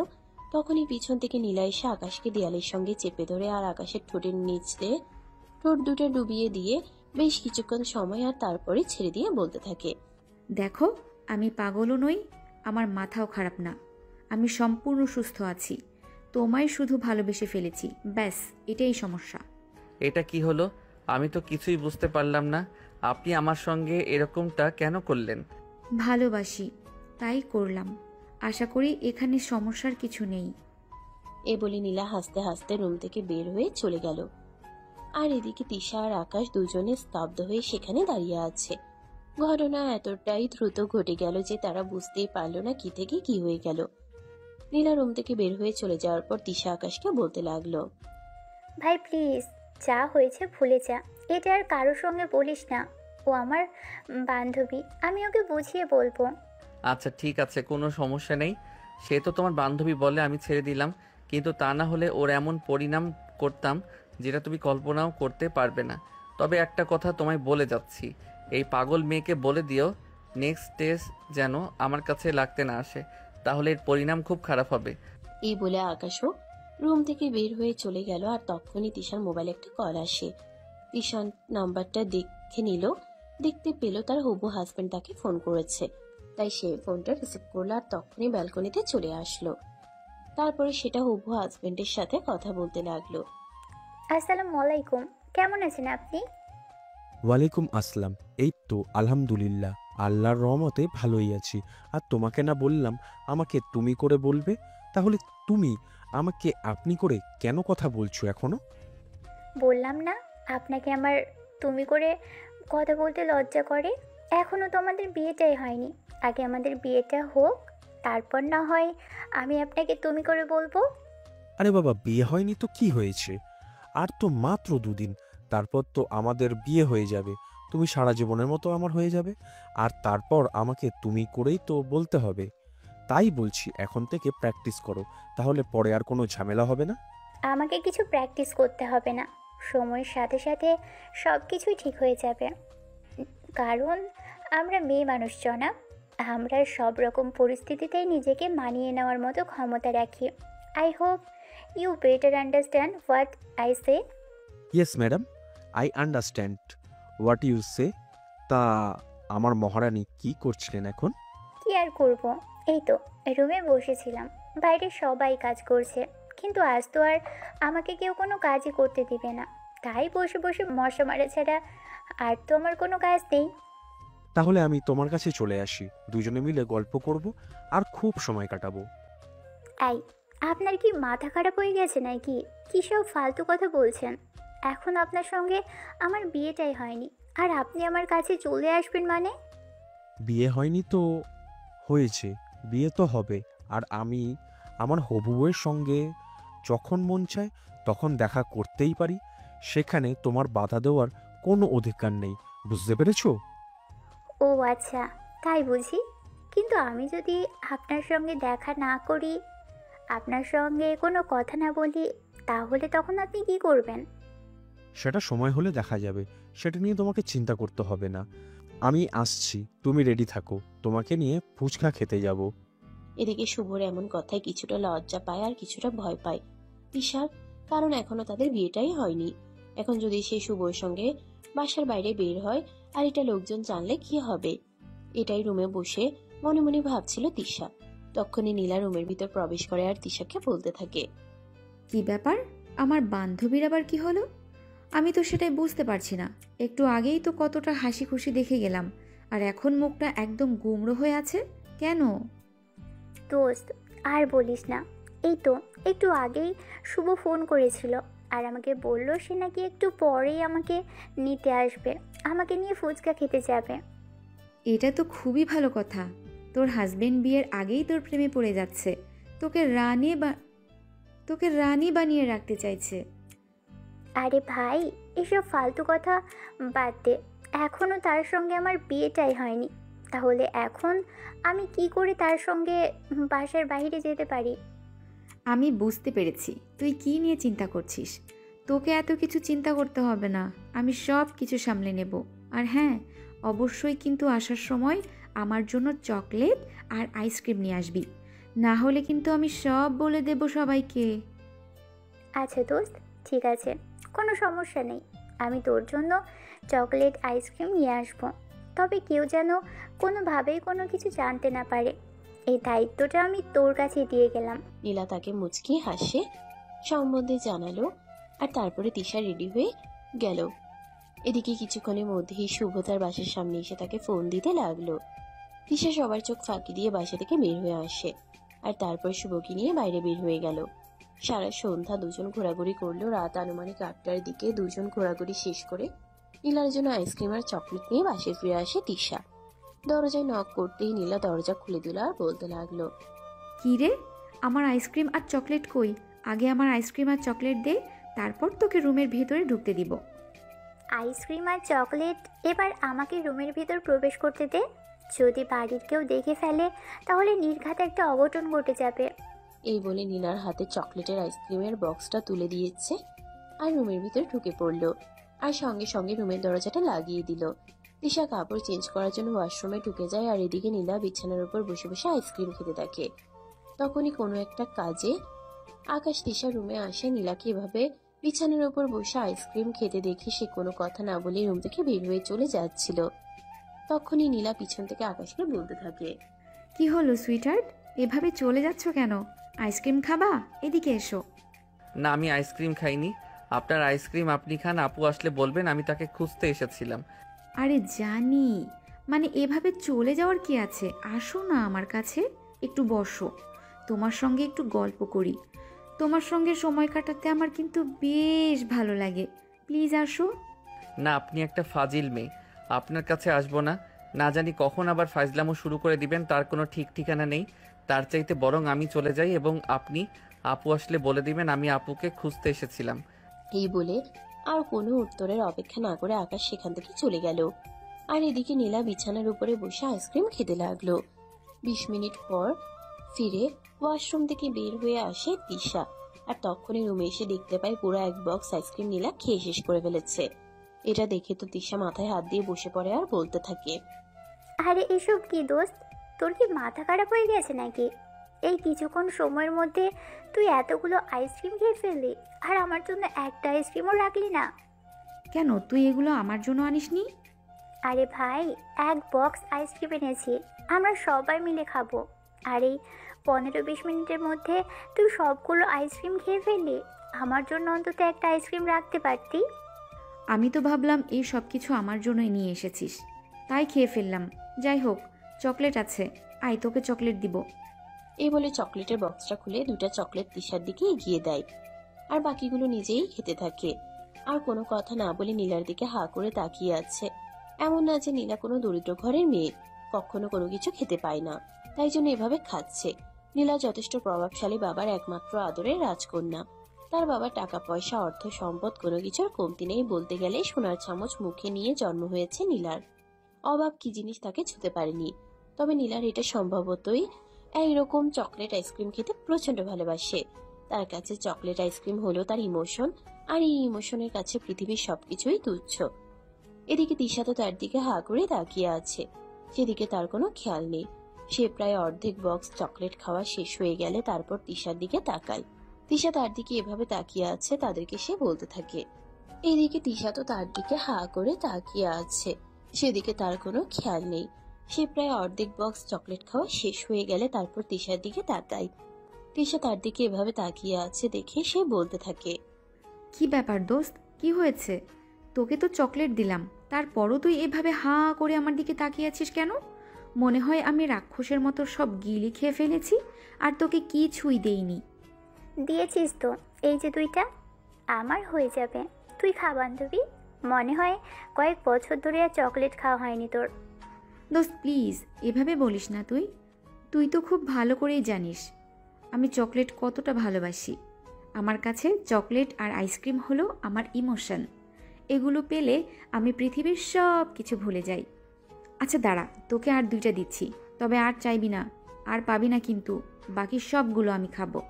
তখনই পিছন থেকে নীলা এসে আকাশকে দেয়ালের সঙ্গে চেপে ধরে আর আকাশের ঠোঁটের নিচে ঠোঁট দুটো ডুবিয়ে দিয়ে বেশ কিছুক্ষণ সময় আর তারপরে ছেড়ে দিয়ে বলতে থাকে, দেখো, আমি পাগলও নই, আমার মাথাও খারাপ না। আমি সম্পূর্ণ সুস্থ আছি। তোমায় শুধু ভালোবেসে ফেলেছি, ব্যাস, এটাই সমস্যা। এটা কি হলো? আমি তো কিছুই বুঝতে পারলাম না। আপনি আমার সঙ্গে এরকমটা কেন করলেন? ভালোবাসি, তাই করলাম। আশা করি এখানে সমস্যার কিছু নেই। এ বলে নীলা হাসতে হাসতে রুম থেকে বের হয়ে চলে গেল। আর এদিকে তিশা আর আকাশ দুজনে স্তব্ধ হয়ে সেখানে দাঁড়িয়ে আছে। ঘটনা এতটাই দ্রুত ঘটে গেল যে তারা বুঝতেই পারল না কি থেকে কি হয়ে গেল। নীলা রুম থেকে বের হয়ে চলে যাওয়ার পর তিশা আকাশকে বলতে লাগলো, ভাই প্লিজ, যা হয়েছে ভুলে যা। এটা আর কারোর সঙ্গে বলিস না। ও আমার বান্ধবী, আমি ওকে বুঝিয়ে বলবো। আচ্ছা ঠিক আছে, কোনো সমস্যা নেই। সে তো তোমার বান্ধবী বলে আমি ছেড়ে দিলাম, কিন্তু তা না হলে ওর এমন পরিণাম করতাম যেটা তুমি কল্পনাও করতে পারবে না। তবে একটা কথা তোমায় বলে যাচ্ছি, এই পাগল মেয়েকে বলে দিও নেক্সট টেস্ট যেন আমার কাছে লাগতে না আসে, তাহলে এর পরিণাম খুব খারাপ হবে। এই বলে আকাশও রুম থেকে বের হয়ে চলে গেল। আর তখনই তিশার মোবাইলে একটা কল আসে। তিশার নাম্বারটা দেখে নিল, দেখতে পেল তার হবু হাজবেন্ড তাকে ফোন করেছে। তাই সে ফোনটা রিসিভ করলো আর তখনই ব্যালকনিতে চলে আসলো। তারপরে সেটা হবু হাজবেন্ডের সাথে কথা বলতে লাগলো। আসসালামু আলাইকুম, কেমন আছেন আপনি? ওয়ালাইকুম আসসালাম। এই তো আলহামদুলিল্লাহ, আল্লাহর রহমতে ভালোই আছি। আর তোমাকে না বললাম আমাকে তুমি করে বলবে? তাহলে তুমি আমাকে আপনি করে কেন কথা বলছো এখনো? বললাম না আপনাকে আমার তুমি করে কথা বলতে লজ্জা করে। এখনও তো আমাদের বিয়েটাই হয়নি, আগে আমাদের বিয়েটা হোক, তারপর না হয় আমি আপনাকে তুমি করে বলবো। আরে বাবা, বিয়ে হয়নি তো কি হয়েছে? আর তো মাত্র 2 দিন, তারপর তো আমাদের বিয়ে হয়ে যাবে। তুমি সারা জীবনের মতো আমার হয়ে যাবে। আর তারপর আমাকে তুমি করেই তো বলতে হবে। তাই বলছি, এখন থেকে প্র্যাকটিস করো, তাহলে পরে আর কোনো ঝামেলা হবে না। আমাকে কিছু প্র্যাকটিস করতে হবে না, সময়ের সাথে সাথে সব কিছুই ঠিক হয়ে যাবে। কারণ আমরা মেয়ে মানুষ জনাব, আমরা সব রকম পরিস্থিতিতেই নিজেকে মানিয়ে নেওয়ার মতো ক্ষমতা রাখি। I hope you better understand what I say. Yes madam, I understand what you say. তা আমার মহারানী কি করছিলেন এখন? কি আর করব, এই তো রুমে বসেছিলাম, বাইরে সবাই কাজ করছে, কিন্তু আজ তো আর আমাকে কেউ কোনো কাজই করতে দিবে না, তাই বসে বসে মশা মারা ছাড়া আর তো আমার কোনো কাজ নেই। তাহলে আমি তোমার কাছে চলে আসি, দুজনে মিলে গল্প করব আর খুব সময় কাটাবো। আই, আপনার কি মাথা খারাপ হয়ে গেছে নাকি? কী সব ফালতু কথা বলছেন? এখন আপনার সঙ্গে আমার বিয়েটাই হয়নি, আর আপনি আমার কাছে চলে আসবেন মানে? বিয়ে হয়নি তো হয়েছে, বিয়ে তো হবে। আর আমি আমার হবু বউয়ের সঙ্গে যখন মন চায় তখন দেখা করতেই পারি। সেখানে তোমার বাধা দেওয়ার কোনো অধিকার নেই, বুঝতে পেরেছো? ও আচ্ছা, তাই বুঝি। কিন্তু আমি যদি আপনার সঙ্গে দেখা না করি, আপনার সঙ্গে কোনো কথা না বলি, তাহলে তখন আপনি কি করবেন? সেটা সময় হলে দেখা যাবে, সেটা নিয়ে তোমাকে চিন্তা করতে হবে না। আমি আসছি, তুমি রেডি থাকো, তোমাকে নিয়ে ফুচকা খেতে যাব। এদিকে শুভর এমন কথায় কিছুটা লজ্জা পায় আর কিছুটা ভয় পায় তিশার, কারণ এখনো তাদের বিয়েটাই হয়নি। এখন যদি সে শুভর সঙ্গে বাসার বাইরে বের হয় আর এটা লোকজন জানলে কি হবে, এটাই রুমে বসে মনে মনে ভাবছিল তিশা। তখনই নীলা রুমের ভিতর প্রবেশ করে আর তিশাকে বলতে থাকে, কি ব্যাপার, আমার বান্ধবীর আবার কি হলো? আমি তো সেটাই বুঝতে পারছি না। একটু আগেই তো কতটা হাসি খুশি দেখে গেলাম, আর এখন মুখটা একদম গুমড়ো হয়ে আছে কেন? দোস্ত, আর বলিস না, এই তো একটু আগেই শুভ ফোন করেছিল আর আমাকে বলল সে নাকি একটু পরেই আমাকে নিতে আসবে, আমাকে নিয়ে ফুচকা খেতে যাবে। এটা তো খুবই ভালো কথা। তোর হাজবেন্ড বিয়ের আগেই তোর প্রেমে পড়ে যাচ্ছে, তোকে তোকে রানী বানিয়ে রাখতে চাইছে। আরে ভাই, এসব ফালতু কথা বাদ দে, এখনও তার সঙ্গে আমার বিয়েটাই হয়নি, তাহলে এখন আমি কি করে তার সঙ্গে বাসার বাইরে যেতে পারি? আমি বুঝতে পেরেছি তুই কি নিয়ে চিন্তা করছিস। তোকে এত কিছু চিন্তা করতে হবে না, আমি সব কিছু সামলে নেব। আর হ্যাঁ, অবশ্যই কিন্তু আসার সময় আমার জন্য চকলেট আর আইসক্রিম নিয়ে আসবি, না হলে কিন্তু আমি সব বলে দেব সবাইকে। আচ্ছা দোস্ত, ঠিক আছে, কোনো সমস্যা নেই, আমি তোর জন্য চকলেট আইসক্রিম নিয়ে আসবো, তবে কেউ যেন কোনোভাবেই কোনো কিছু জানতে না পারে, এই দায়িত্বটা আমি তোর কাছে দিয়ে গেলাম। নীলা তাকে মুচকি হাসে সম্বন্ধে জানালো আর তারপরে তিশা রেডি হয়ে গেল। এদিকে কিছুক্ষণের মধ্যেই শুভ তার বাসার সামনে এসে তাকে ফোন দিতে লাগলো। তিশা সবার চোখ ফাঁকি দিয়ে বাসা থেকে বের হয়ে আসে আর তারপর শুভকে নিয়ে বাইরে বের হয়ে গেল। সারা সন্ধ্যা দুজন ঘোরাঘুরি করলো। রাত আনুমানিক 8টার দিকে দুজন ঘোরাঘুরি শেষ করে নীলার জন্য আইসক্রিম আর চকলেট নিয়ে বাসায় ফিরে আসে তিশা। দরজায় নক করতেই নীলা দরজা খুলে দিল আর বলতে লাগলো, কি রে, আমার আইসক্রিম আর চকলেট কই? আগে আমার আইসক্রিম আর চকলেট দে, তারপর তোকে রুমের ভেতরে ঢুকতে দিব। আইসক্রিম আর চকলেট এবার আমাকে রুমের ভিতর প্রবেশ করতে দে, যদি বাড়ির কেউ দেখে ফেলে তাহলে নির্ঘাত একটা অঘটন ঘটে যাবে। এই বলে নীলার হাতে চকলেটের আইসক্রিমের বক্সটা তুলে দিয়েছে আর রুমের ভিতরে ঢুকে পড়লো আর সঙ্গে সঙ্গে রুমের দরজাটা লাগিয়ে দিল। তিশা কাপড় চেঞ্জ করার জন্য ওয়াশরুমে ঢুকে যায় আর এদিকে নীলা বিছানার উপর বসে বসে আইসক্রিম খেতে থাকে। তখনই কোনো একটা কাজে আকাশ তিশা রুমে আসে। নীলাকে এভাবে বিছানার উপর বসে আইসক্রিম খেতে দেখে সে কোনো কথা না বলে রুম থেকে বের হয়ে চলে যাচ্ছিল। তখনই নীলা পিছন থেকে আকাশকে বলতে থাকে, কি হলো সুইটহার্ট, এভাবে চলে যাচ্ছ কেন? আইসক্রিম খাবা? এদিকে এসো। না, আমি আইসক্রিম খাইনি। আপনার আইসক্রিম আপনি খান, আপু আসলে বলবেন আমি তাকে খুঁজতে এসেছিলাম। আরে জানি, মানে এভাবে চলে যাওয়ার কি আছে? আসো না আমার কাছে, একটু বসো, তোমার সঙ্গে একটু গল্প করি। তোমার সঙ্গে সময় কাটাতে আমার কিন্তু বেশ ভালো লাগে, প্লিজ আসো। না, আপনি একটা ফাজিল মেয়ে, আপনার কাছে আসবো না। না জানি কখন আবার ফাইজলামও শুরু করে দিবেন, তার কোনো ঠিক ঠিকানা নেই। তার চাইতে বরং আমি চলে যাই এবং আপনি আপু আসলে বলে দিবেন আমি আপুকে খুঁজতে এসেছিলাম। এই বলে আর কোনো উত্তরের অপেক্ষা না করে আকাশ সেখান থেকে চলে গেল। আর এদিকে নীলা বিছানার উপরে বসে আইসক্রিম খেতে লাগলো। 20 মিনিট পর ফিরে ওয়াশরুম থেকে বের হয়ে আসে তিশা। আর তখনই রুমে এসে দেখতে পায় পুরো এক বক্স আইসক্রিম নীলা খেয়ে শেষ করে ফেলেছে। এটা দেখে তো তিশা মাথায় হাত দিয়ে বসে পড়ে আর বলতে থাকে, আরে এসব কি দোস্ত, তোর কি মাথা খারাপ হয়ে গেছে নাকি? এই কিছুক্ষণ সময়ের মধ্যে তুই এতগুলো আইসক্রিম খেয়ে ফেললি, আর আমার জন্য একটা আইসক্রিমও রাখলি না। কেন, তুই এগুলো আমার জন্য আনিসনি? আরে ভাই, এক বক্স আইসক্রিম এনেছি, আমরা সবাই মিলে খাবো। আর এই 15-20 মিনিটের মধ্যে তুই সবগুলো আইসক্রিম খেয়ে ফেললি। আমার জন্য অন্তত একটা আইসক্রিম রাখতে পারতি। আমি তো ভাবলাম এই সব কিছু আমার জন্যই নিয়ে এসেছিস, তাই খেয়ে ফেললাম। যাই হোক, চকলেট আছে, আয় তোকে চকলেট দিব। এই বলে চকলেটের বক্সটা খুলে 2টা চকলেট তিশার দিকে এগিয়ে দেয় আর বাকিগুলো নিজেই খেতে থাকে। আর কোনো কথা না বলে নীলার দিকে হা করে তাকিয়ে আছে। এমন না যে নীলা কোনো দরিদ্র ঘরের মেয়ে, কখনো কোনো কিছু খেতে পায় না, তাই জন্য এভাবে খাচ্ছে। নীলা যথেষ্ট প্রভাবশালী বাবার একমাত্র আদরের রাজকন্যা। তার বাবার টাকা পয়সা, অর্থ সম্পদ কোনো কিছুর কমতি নেই, বলতে গেলে সোনার চামচ মুখে নিয়ে জন্ম হয়েছে নীলার। অভাব কি জিনিস তাকে ছুতে পারেনি। তবে নীলার এটা সম্ভবতই এইরকম চকলেট আইসক্রিম খেতে প্রচন্ড ভালোবাসে। তার কাছে চকলেট আইসক্রিম হলো তার ইমোশন, আর এই ইমোশনের কাছে পৃথিবীর সবকিছুই তুচ্ছ। এদিকে তিশা তো তার দিকে হা করে তাকিয়ে আছে, সেদিকে তার কোনো খেয়াল নেই। সে প্রায় অর্ধেক বক্স চকলেট খাওয়া শেষ হয়ে গেলে তারপর তিশার দিকে তাকায়। তিশা তার দিকে এভাবে তাকিয়ে আছে, তাদেরকে সে বলতে থাকে। এদিকে তিশা তো তার দিকে হা করে তাকিয়ে আছে, সেদিকে তার কোনো খেয়াল নেই। সে প্রায় অর্ধেক বক্স চকলেট খাওয়া শেষ হয়ে গেলে তারপর তিশার দিকে তাকায়। তিশা তার দিকে এভাবে তাকিয়ে আছে দেখে সে বলতে থাকে, কি ব্যাপার দোস্ত, কি হয়েছে? তোকে তো চকলেট দিলাম, তারপরও তুই এভাবে হাঁ করে আমার দিকে তাকিয়ে আছিস কেন? মনে হয় আমি রাক্ষসের মতো সব গিলি খেয়ে ফেলেছি আর তোকে কিছুই দেইনি। দিয়েছিস তো, এই যে 2টা আমার হয়ে যাবে। তুই খা বান্ধবী, মনে হয় কয়েক বছর ধরে আর চকলেট খাওয়া হয়নি তোর। দোস্ত প্লিজ এভাবে বলিস না। তুই তুই তো খুব ভালো করেই জানিস আমি চকলেট কতটা ভালোবাসি। আমার কাছে চকলেট আর আইসক্রিম হলো আমার ইমোশন। এগুলো পেলে আমি পৃথিবীর সব কিছু ভুলে যাই। আচ্ছা দাঁড়া, তোকে আর 2টা দিচ্ছি, তবে আর চাইবি না, আর পাবি না কিন্তু। বাকি সবগুলো আমি খাবো।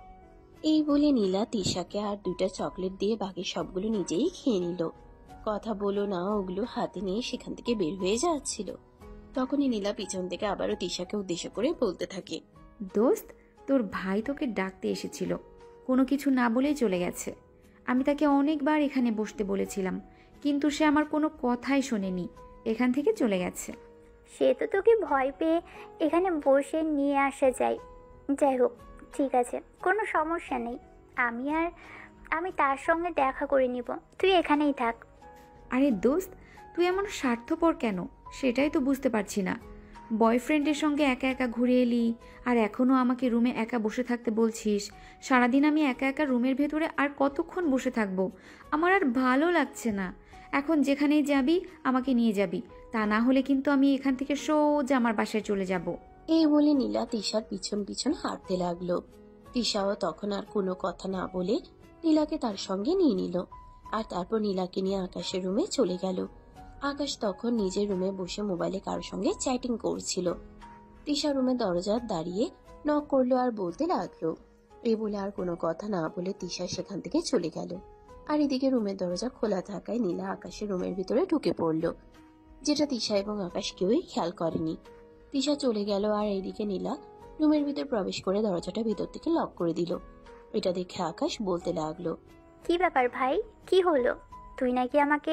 এই বলে নীলা তিশাকে আর 2টা চকলেট দিয়ে বাকি সবগুলো নিজেই খেয়ে নিল। কথা বলো না, ওগুলো হাতে নিয়ে সেখান থেকে বের হয়ে যাচ্ছিল। তখনই নীলা পিছন থেকে আবারও তিশাকে উদ্দেশ্য করে বলতে থাকে, দোস্ত, তোর ভাই তোকে ডাকতে এসেছিল, কোনো কিছু না বলেই চলে গেছে। আমি তাকে অনেকবার এখানে বসতে বলেছিলাম, কিন্তু সে আমার কোনো কথাই শোনেনি, এখান থেকে চলে গেছে। সে তো তোকে ভয় পেয়ে এখানে বসে নিয়ে আসা যায়। যাই হোক, ঠিক আছে, কোনো সমস্যা নেই। আমি তার সঙ্গে দেখা করে নিব, তুই এখানেই থাক। আরে দোস্ত, তুই এমন স্বার্থপর কেন সেটাই তো বুঝতে পারছি না। বয়ফ্রেন্ডের সঙ্গে একা একা ঘুরে এলি, আর এখনও আমাকে রুমে একা বসে থাকতে বলছিস। সারাদিন আমি একা একা রুমের ভেতরে আর কতক্ষণ বসে থাকবো? আমার আর ভালো লাগছে না। এখন যেখানেই যাবি আমাকে নিয়ে যাবি, তা না হলে কিন্তু আমি এখান থেকে সোজা আমার বাসায় চলে যাব। এই বলে নীলা তিশার পিছন পিছন হাঁটতে লাগলো। তিশাও তখন আর কোনো কথা না বলে নীলাকে তার সঙ্গে নিয়ে নিল। আর তারপর নীলাকে নিয়ে আকাশের রুমে চলে গেল। আকাশ তখন নিজের রুমে বসে মোবাইলে কারোর সঙ্গে চ্যাটিং করছিল। তিশা রুমে দরজা দাঁড়িয়ে নক করলো আর বলতে লাগলো। এই বলে আর কোনো কথা না বলে তিশা সেখান থেকে চলে গেল। আর এদিকে রুমের দরজা খোলা থাকায় নীলা আকাশের রুমের ভিতরে ঢুকে পড়লো, যেটা তিশা এবং আকাশ কেউই খেয়াল করেনি। তিশা চলে গেল আর এইদিকে নীলা রুমের ভিতর প্রবেশ করে দরজাটা ভিতর থেকে লক করে দিল। এটা দেখে আকাশ বলতে লাগলো, কি ব্যাপার ভাই, কি হলো? তুই নাকি আমাকে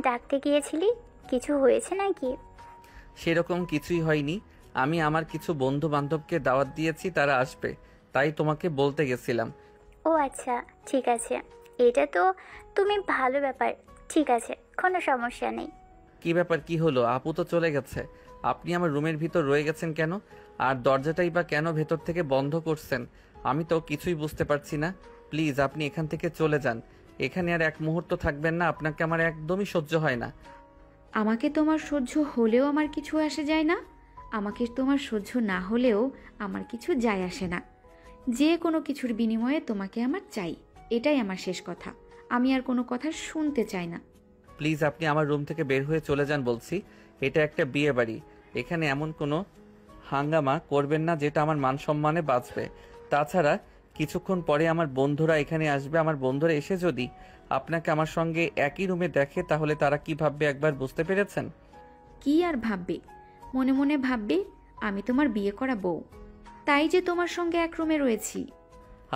ডাকতে গিয়েছিলি, কিছু হয়েছে নাকি? সেরকম কিছুই হয়নি। আমি আমার কিছু বন্ধু বান্ধবকে দাওয়াত দিয়েছি, তারা আসবে, তাই তোমাকে বলতে গেছিলাম। ও আচ্ছা, ঠিক আছে, এটা তো তুমি ভালো ব্যাপার। ঠিক আছে, কোনো সমস্যা নেই। কি ব্যাপার, কি হলো? আপু তো চলে গেছে, আপনি আমার রুমের ভিতর রয়ে গেছেন কেন? আর দরজাটাই বা কেন ভেতর থেকে বন্ধ করছেন? আমি তো কিছুই বুঝতে পারছি না। প্লিজ আপনি এখান থেকে চলে যান, এখানে আর এক মুহূর্ত থাকবেন না, আপনাকে আমার একদমই সহ্য হয় না। আমাকে তোমার সহ্য হলেও আমার কিছু আসে যায় না, আমাকে তোমার সহ্য না হলেও আমার কিছু যায় আসে না। যে কোনো কিছুর বিনিময়ে তোমাকে আমার চাই, এটাই আমার শেষ কথা। আমি আর কোনো কথা শুনতে চাই না। প্লিজ আপনি আমার রুম থেকে বের হয়ে চলে যান বলছি। এটা একটা বিয়ে বাড়ি, এখানে এমন কোনো হাঙ্গামা করবেন না যেটা আমার মান সম্মানে বাঁচবে। তাছাড়া কিছুক্ষণ পরে আমার বন্ধুরা এখানে আসবে। আমার বন্ধুরা এসে যদি আপনাকে আমার সঙ্গে একই রুমে দেখে তাহলে তারা কি ভাববে একবার বুঝতে পেরেছেন? কি আর ভাববে? মনে মনে ভাববে আমি তোমার বিয়ে করা বউ, তাই যে তোমার সঙ্গে এক রুমে রয়েছি।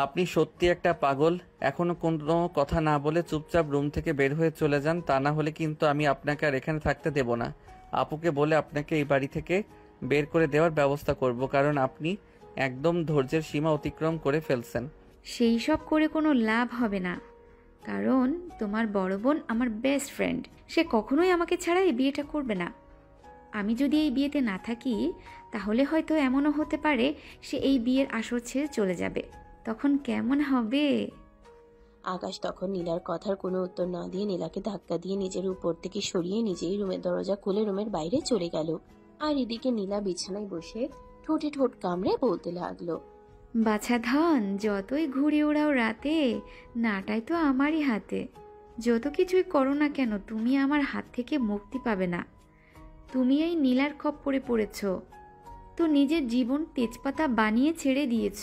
আপনি সত্যি একটা পাগল। এখনো কোনো কথা না বলে চুপচাপ রুম থেকে বের হয়ে চলে যান, তা না হলে কিন্তু আমি আপনাকে আর এখানে থাকতে দেব না। আপুকে বলে আপনাকে এই বাড়ি থেকে বের করে দেওয়ার ব্যবস্থা করব, কারণ আপনি একদম ধৈর্যের সীমা অতিক্রম করে ফেলছেন। সেই সব করে কোনো লাভ হবে না, কারণ তোমার বড় বোন আমার বেস্ট ফ্রেন্ড। সে কখনোই আমাকে ছাড়া এই বিয়েটা করবে না। আমি যদি এই বিয়েতে না থাকি তাহলে হয়তো এমনও হতে পারে সে এই বিয়ের আসর ছেড়ে চলে যাবে। তখন কেমন হবে? আকাশ তখন নীলার কথার কোনো উত্তর না দিয়ে নীলাকে ধাক্কা দিয়ে নিজের উপর থেকে সরিয়ে নিজেই রুমের দরজা খুলে রুমের বাইরে চলে গেল। আর এদিকে নীলা বিছানায় বসে ঠোঁটে ঠোঁট কামড়ে বলতে লাগলো, বাছা ধন, যতই ঘুরে ওড়াও রাতে, নাটাই তো আমারই হাতে। যত কিছুই করো না কেন তুমি আমার হাত থেকে মুক্তি পাবে না। তুমি এই নীলার খপ্পরে পড়েছ, তো নিজের জীবন তেজপাতা বানিয়ে ছেড়ে দিয়েছ।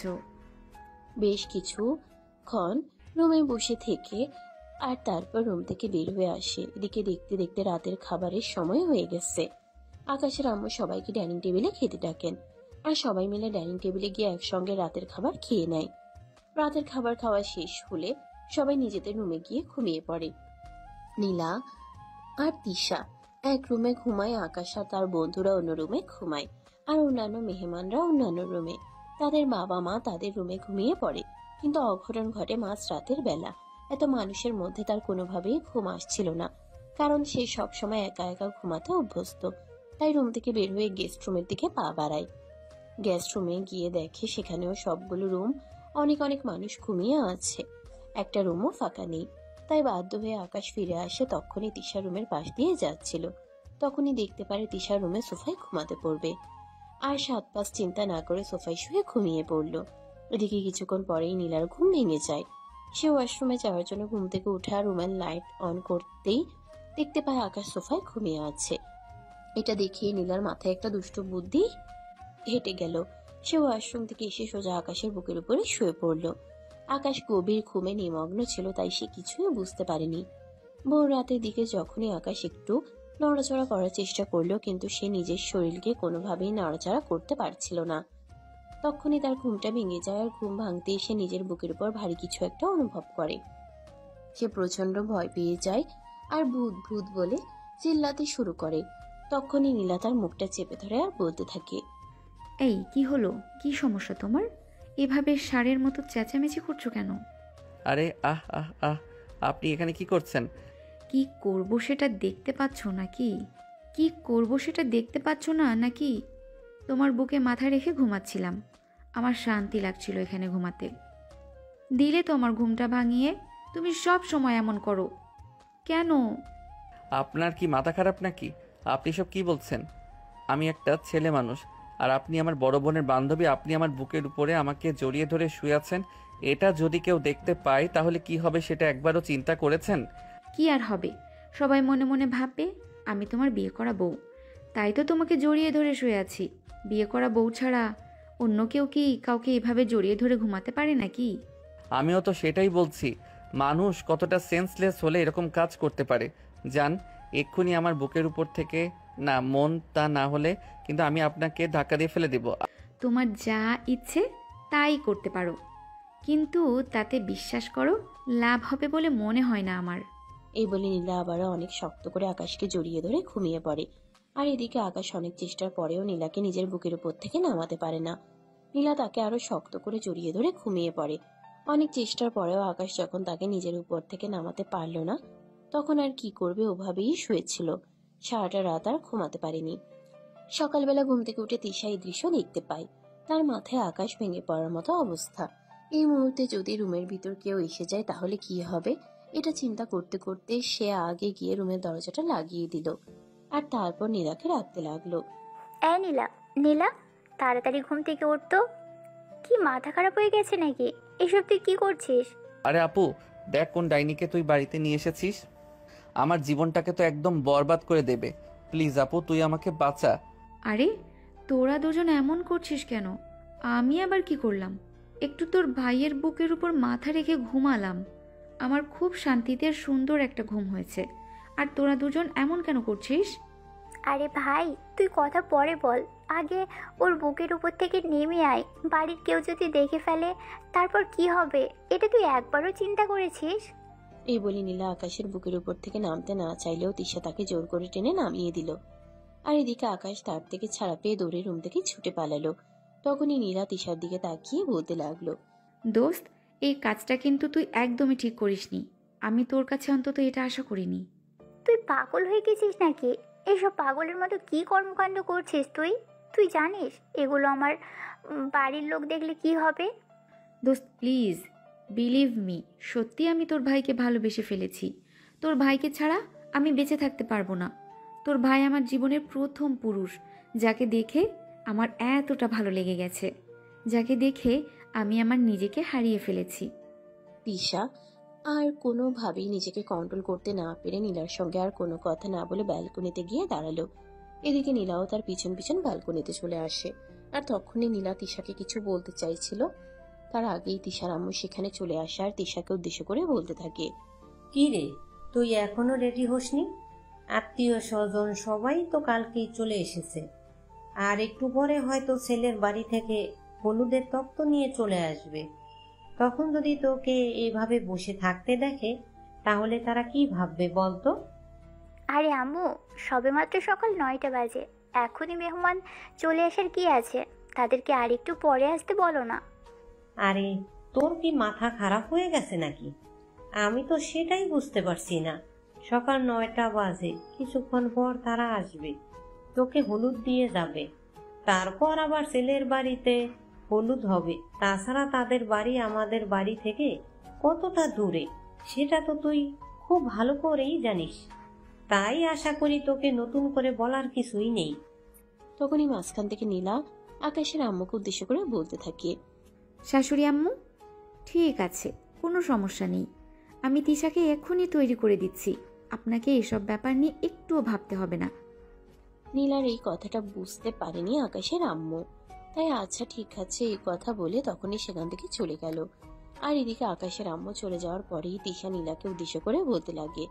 বেশ কিছুক্ষণ রুমে বসে থেকে আর তারপর রুম থেকে বের হয়ে আসে। এদিকে দেখতে দেখতে রাতের খাবারের সময় হয়ে গেছে। আকাশের আম্মু সবাইকে ডাইনিং টেবিলে খেতে ডাকেন, আর সবাই মিলে ডাইনিং টেবিলে গিয়ে একসঙ্গে রাতের খাবার খেয়ে নেয়। রাতের খাবার খাওয়া শেষ হলে সবাই নিজেদের রুমে গিয়ে ঘুমিয়ে পড়ে। নীলা আর তিশা এক রুমে ঘুমায়, আকাশ আর তার বন্ধুরা অন্য রুমে ঘুমায়, আর অন্যান্য মেহমানরা অন্যান্য রুমে। তাদের বাবা মা তাদের রুমে ঘুমিয়ে পড়ে। কিন্তু অঘটন ঘটে মাঝ রাতের বেলা। এত মানুষের মধ্যে তার কোনোভাবেই ঘুম আসছিল না, কারণ সে সবসময় একা একা ঘুমাতে অভ্যস্ত। তাই রুম থেকে বের হয়ে গেস্ট রুমের দিকে পা বাড়ায়। গেস্ট রুমে গিয়ে দেখে সেখানেও সবগুলো রুম অনেক অনেক মানুষ ঘুমিয়ে আছে, একটা রুমও ফাঁকা নেই। তাই বাধ্য হয়ে আকাশ ফিরে আসে। তখনই তিশা রুমের পাশ দিয়ে যাচ্ছিল, তখনই দেখতে পারে তিশা রুমে সোফায় ঘুমাতে পড়বে। আর 7-5 চিন্তা না করে সোফায় শুয়ে ঘুমিয়ে পড়ল। এদিকে কিছুক্ষণ পরেই নীলার ঘুম ভেঙে যায়। সে ওয়াশরুমে যাওয়ার জন্য ঘুম থেকে উঠে আর রুমের লাইট অন করতেই দেখতে পায় আকাশ সোফায় ঘুমিয়ে আছে। এটা দেখিয়ে নীলার মাথায় একটা দুষ্ট বুদ্ধি হেঁটে গেল। সে ওয়াশরুম থেকে এসে সোজা আকাশের বুকের উপরে শুয়ে পড়ল। আকাশ গভীর ঘুমে নিমগ্ন ছিল, তাই সে কিছুই বুঝতে পারেনি। ভোর রাতের দিকে যখনই আকাশ একটু নড়াচড়া করার চেষ্টা করলো, কিন্তু সে নিজের শরীরকে কোনোভাবেই নড়াচড়া করতে পারছিল না। তখনই তার ঘুমটা ভেঙে যায়, আর ঘুম ভাঙতে এসে নিজের বুকের উপর ভারী কিছু একটা অনুভব করে। সে প্রচন্ড ভয় পেয়ে যায় আর ভূত ভূত বলে চিল্লাতে শুরু করে। তখনই নীলা তার মুখটা চেপে ধরে আর বলতে থাকে, এই কি হলো? কি সমস্যা তোমার? এভাবে ষাঁড়ের মতো চেঁচামেচি করছো কেন? আরে আহ আহ আহ, আপনি এখানে কি করছেন? কি করব সেটা দেখতে পাচ্ছ নাকি? কি করব সেটা দেখতে পাচ্ছ না নাকি? তোমার বুকে মাথা রেখে ঘুমাচ্ছিলাম, আমার শান্তি লাগছিল এখানে ঘুমাতে। দিলে তো আমার ঘুমটা ভাঙিয়ে। তুমি সব সময় এমন করো কেন? আপনার কি মাথা খারাপ নাকি? আপনি সব কি বলছেন? আমি একটা ছেলে মানুষ, আর আপনি আমার বড় বোনের বান্ধবী। আপনি আমার বুকের উপরে আমাকে জড়িয়ে ধরে শুয়ে আছেন। এটা যদি কেউ দেখতে পায় তাহলে কি হবে সেটা একবারও চিন্তা করেছেন? কি আর হবে, সবাই মনে মনে ভাববে আমি তোমার বিয়ে করা বউ, তাই তো তোমাকে জড়িয়ে ধরে শুয়ে আছি। বিয়ে করা বউ ছাড়া অন্য কেউ কি কাউকে এভাবে জড়িয়ে ধরে ঘুমাতে পারে নাকি? আমিও তো সেটাই বলছি, মানুষ কতটা সেন্সলেস হলে এরকম কাজ করতে পারে। যান এক্ষুনি আমার বুকের উপর থেকে। না মন তা না হলে কিন্তু আমি আপনাকে ধাক্কা দিয়ে ফেলে দেব। তোমার যা ইচ্ছে তাই করতে পারো, কিন্তু তাতে বিশ্বাস করো লাভ হবে বলে মনে হয় না আমার। এই বলে নীলা আবারও অনেক শক্ত করে আকাশকে জড়িয়ে ধরে ঘুমিয়ে পড়ে। আর এদিকে আকাশ অনেক চেষ্টার পরেও নীলাকে নিজের বুকের উপর থেকে নামাতে পারে না। নীলা তাকে আরো শক্ত করে জড়িয়ে ধরে ঘুমিয়ে পড়ে। অনেক চেষ্টার পরেও আকাশ যখন তাকে নিজের উপর থেকে নামাতে পারল না, তখন আর কি করবে, ওভাবেই শুয়েছিল। সারাটা রাত আর ঘুমাতে পারেনি। সকালবেলা ঘুম থেকে উঠে তিশা এই দৃশ্য দেখতে পায়। তার মাথায় আকাশ ভেঙে পড়ার মতো অবস্থা। এই মুহূর্তে যদি রুমের ভিতর কেউ এসে যায় তাহলে কি হবে, এটা চিন্তা করতে করতে সে আগে গিয়ে রুমের দরজাটা লাগিয়ে দিল। আর তারপর নীলাকে রাখতে লাগলো। এই নীলা, নীলা, তাড়াতাড়ি ঘুম থেকে উঠতো। কি মাথা খারাপ হয়ে গেছে নাকি? এসব তুই কি করছিস? আরে আপু, দেখ কোন ডাইনিকে তুই বাড়িতে নিয়ে এসেছিস। আমার জীবনটাকে তো একদম বরবাদ করে দেবে। প্লিজ আপু, তুই আমাকে বাঁচা। আরে তোরা দুজন এমন করছিস কেন? আমি আবার কি করলাম? একটু তোর ভাইয়ের বুকের উপর মাথা রেখে ঘুমালাম। আমার খুব শান্তিতে সুন্দর একটা ঘুম হয়েছে। আর তোরা দুজন এমন কেন করছিস? আরে ভাই, তুই কথা পরে বল, আগে ওর বুকের উপর থেকে নেমে আয়। বাড়ির কেউ যদি দেখে ফেলে তারপর কি হবে? এটা তুই একবারও চিন্তা করেছিস? এই বলে নীলা আকাশের বুকের উপর থেকে নামতে না চাইলেও তিশা তাকে জোর করে টেনে নামিয়ে দিল। আর এদিকে আকাশ তার থেকে ছাড়া পেয়ে দৌড়ে রুম থেকে ছুটে পালালো। তখনই নীলা তিশার দিকে তাকিয়ে বলতে লাগলো, দোস্ত, এই কাজটা কিন্তু তুই একদমই ঠিক করিসনি। আমি তোর কাছে অন্তত এটা আশা করিনি। তুই পাগল হয়ে গেছিস নাকি? এইসব পাগলের মতো কি কর্মকাণ্ড করছিস তুই? তুই জানিস এগুলো আমার বাড়ির লোক দেখলে কি হবে? দোস্ত প্লিজ বিলিভ মি, সত্যি আমি তোর ভাইকে ভালোবেসে ফেলেছি। তোর ভাইকে ছাড়া আমি বেঁচে থাকতে পারবো না। তোর ভাই আমার জীবনের প্রথম পুরুষ, যাকে দেখে আমার এতটা ভালো লেগে গেছে, যাকে দেখে আমি আমার নিজেকে হারিয়ে ফেলেছি। তিশা আর কোনোভাবেই নিজেকে কন্ট্রোল করতে না পেরে নীলার সঙ্গে আর কোনো কথা না বলে ব্যালকনিতে গিয়ে দাঁড়ালো। এদিকে নীলাও তার পিছন পিছন ব্যালকনিতে চলে আসে। আর তখনই নীলা তিশাকে কিছু বলতে চাইছিল, তার আগেই তিশার আম্মু সেখানে চলে আসে আর তিশাকে উদ্দেশ্য করে বলতে থাকে, কি রে, তুই এখনো রেডি হসনি? আত্মীয় স্বজন সবাই তো কালকেই চলে এসেছে। আর একটু পরে হয়তো ছেলের বাড়ি থেকে হলুদের তত্ত্ব নিয়ে চলে আসবে। তখন যদি তোকে এভাবে বসে থাকতে দেখে তাহলে তারা কি ভাববে বলতো? আরে আম্মু, সবেমাত্র সকাল 9টা বাজে, এখনই মেহমান চলে আসার কি আছে? তাদেরকে আর একটু পরে আসতে বলো না। আরে তোর কি মাথা খারাপ হয়ে গেছে নাকি? আমি তো সেটাই বুঝতে পারছি না। সকাল 9টা বাজে, কিছুক্ষণ পর তারা আসবে, তোকে হলুদ দিয়ে যাবে, তারপর আবার ছেলের বাড়িতে হলুদ হবে। তাছাড়া তাদের বাড়ি আমাদের বাড়ি থেকে কতটা দূরে সেটা তো তুই খুব ভালো করেই জানিস। তাই আশা করি তোকে নতুন করে বলার কিছুই নেই। তখনই মাঝখান থেকে নীলা আকাশের আম্মুকে উদ্দেশ্য করে বলতে থাকে, শাশুড়ি আম্মু, ঠিক আছে, কোনো সমস্যা নেই। আমি তিশাকে এক্ষুনি তৈরি করে দিচ্ছি। আপনাকে এসব ব্যাপার নিয়ে একটুও ভাবতে হবে না। নীলার এই কথাটা বুঝতে পারেনি আকাশের আম্মু, তাই আচ্ছা ঠিক আছে এই কথা বলে তখনই সেখান থেকে চলে গেল। আর এদিকে আকাশের আম্মু চলে যাওয়ার পরেই তিশা নীলাকে উদ্দেশ্য করে বলতে লাগে,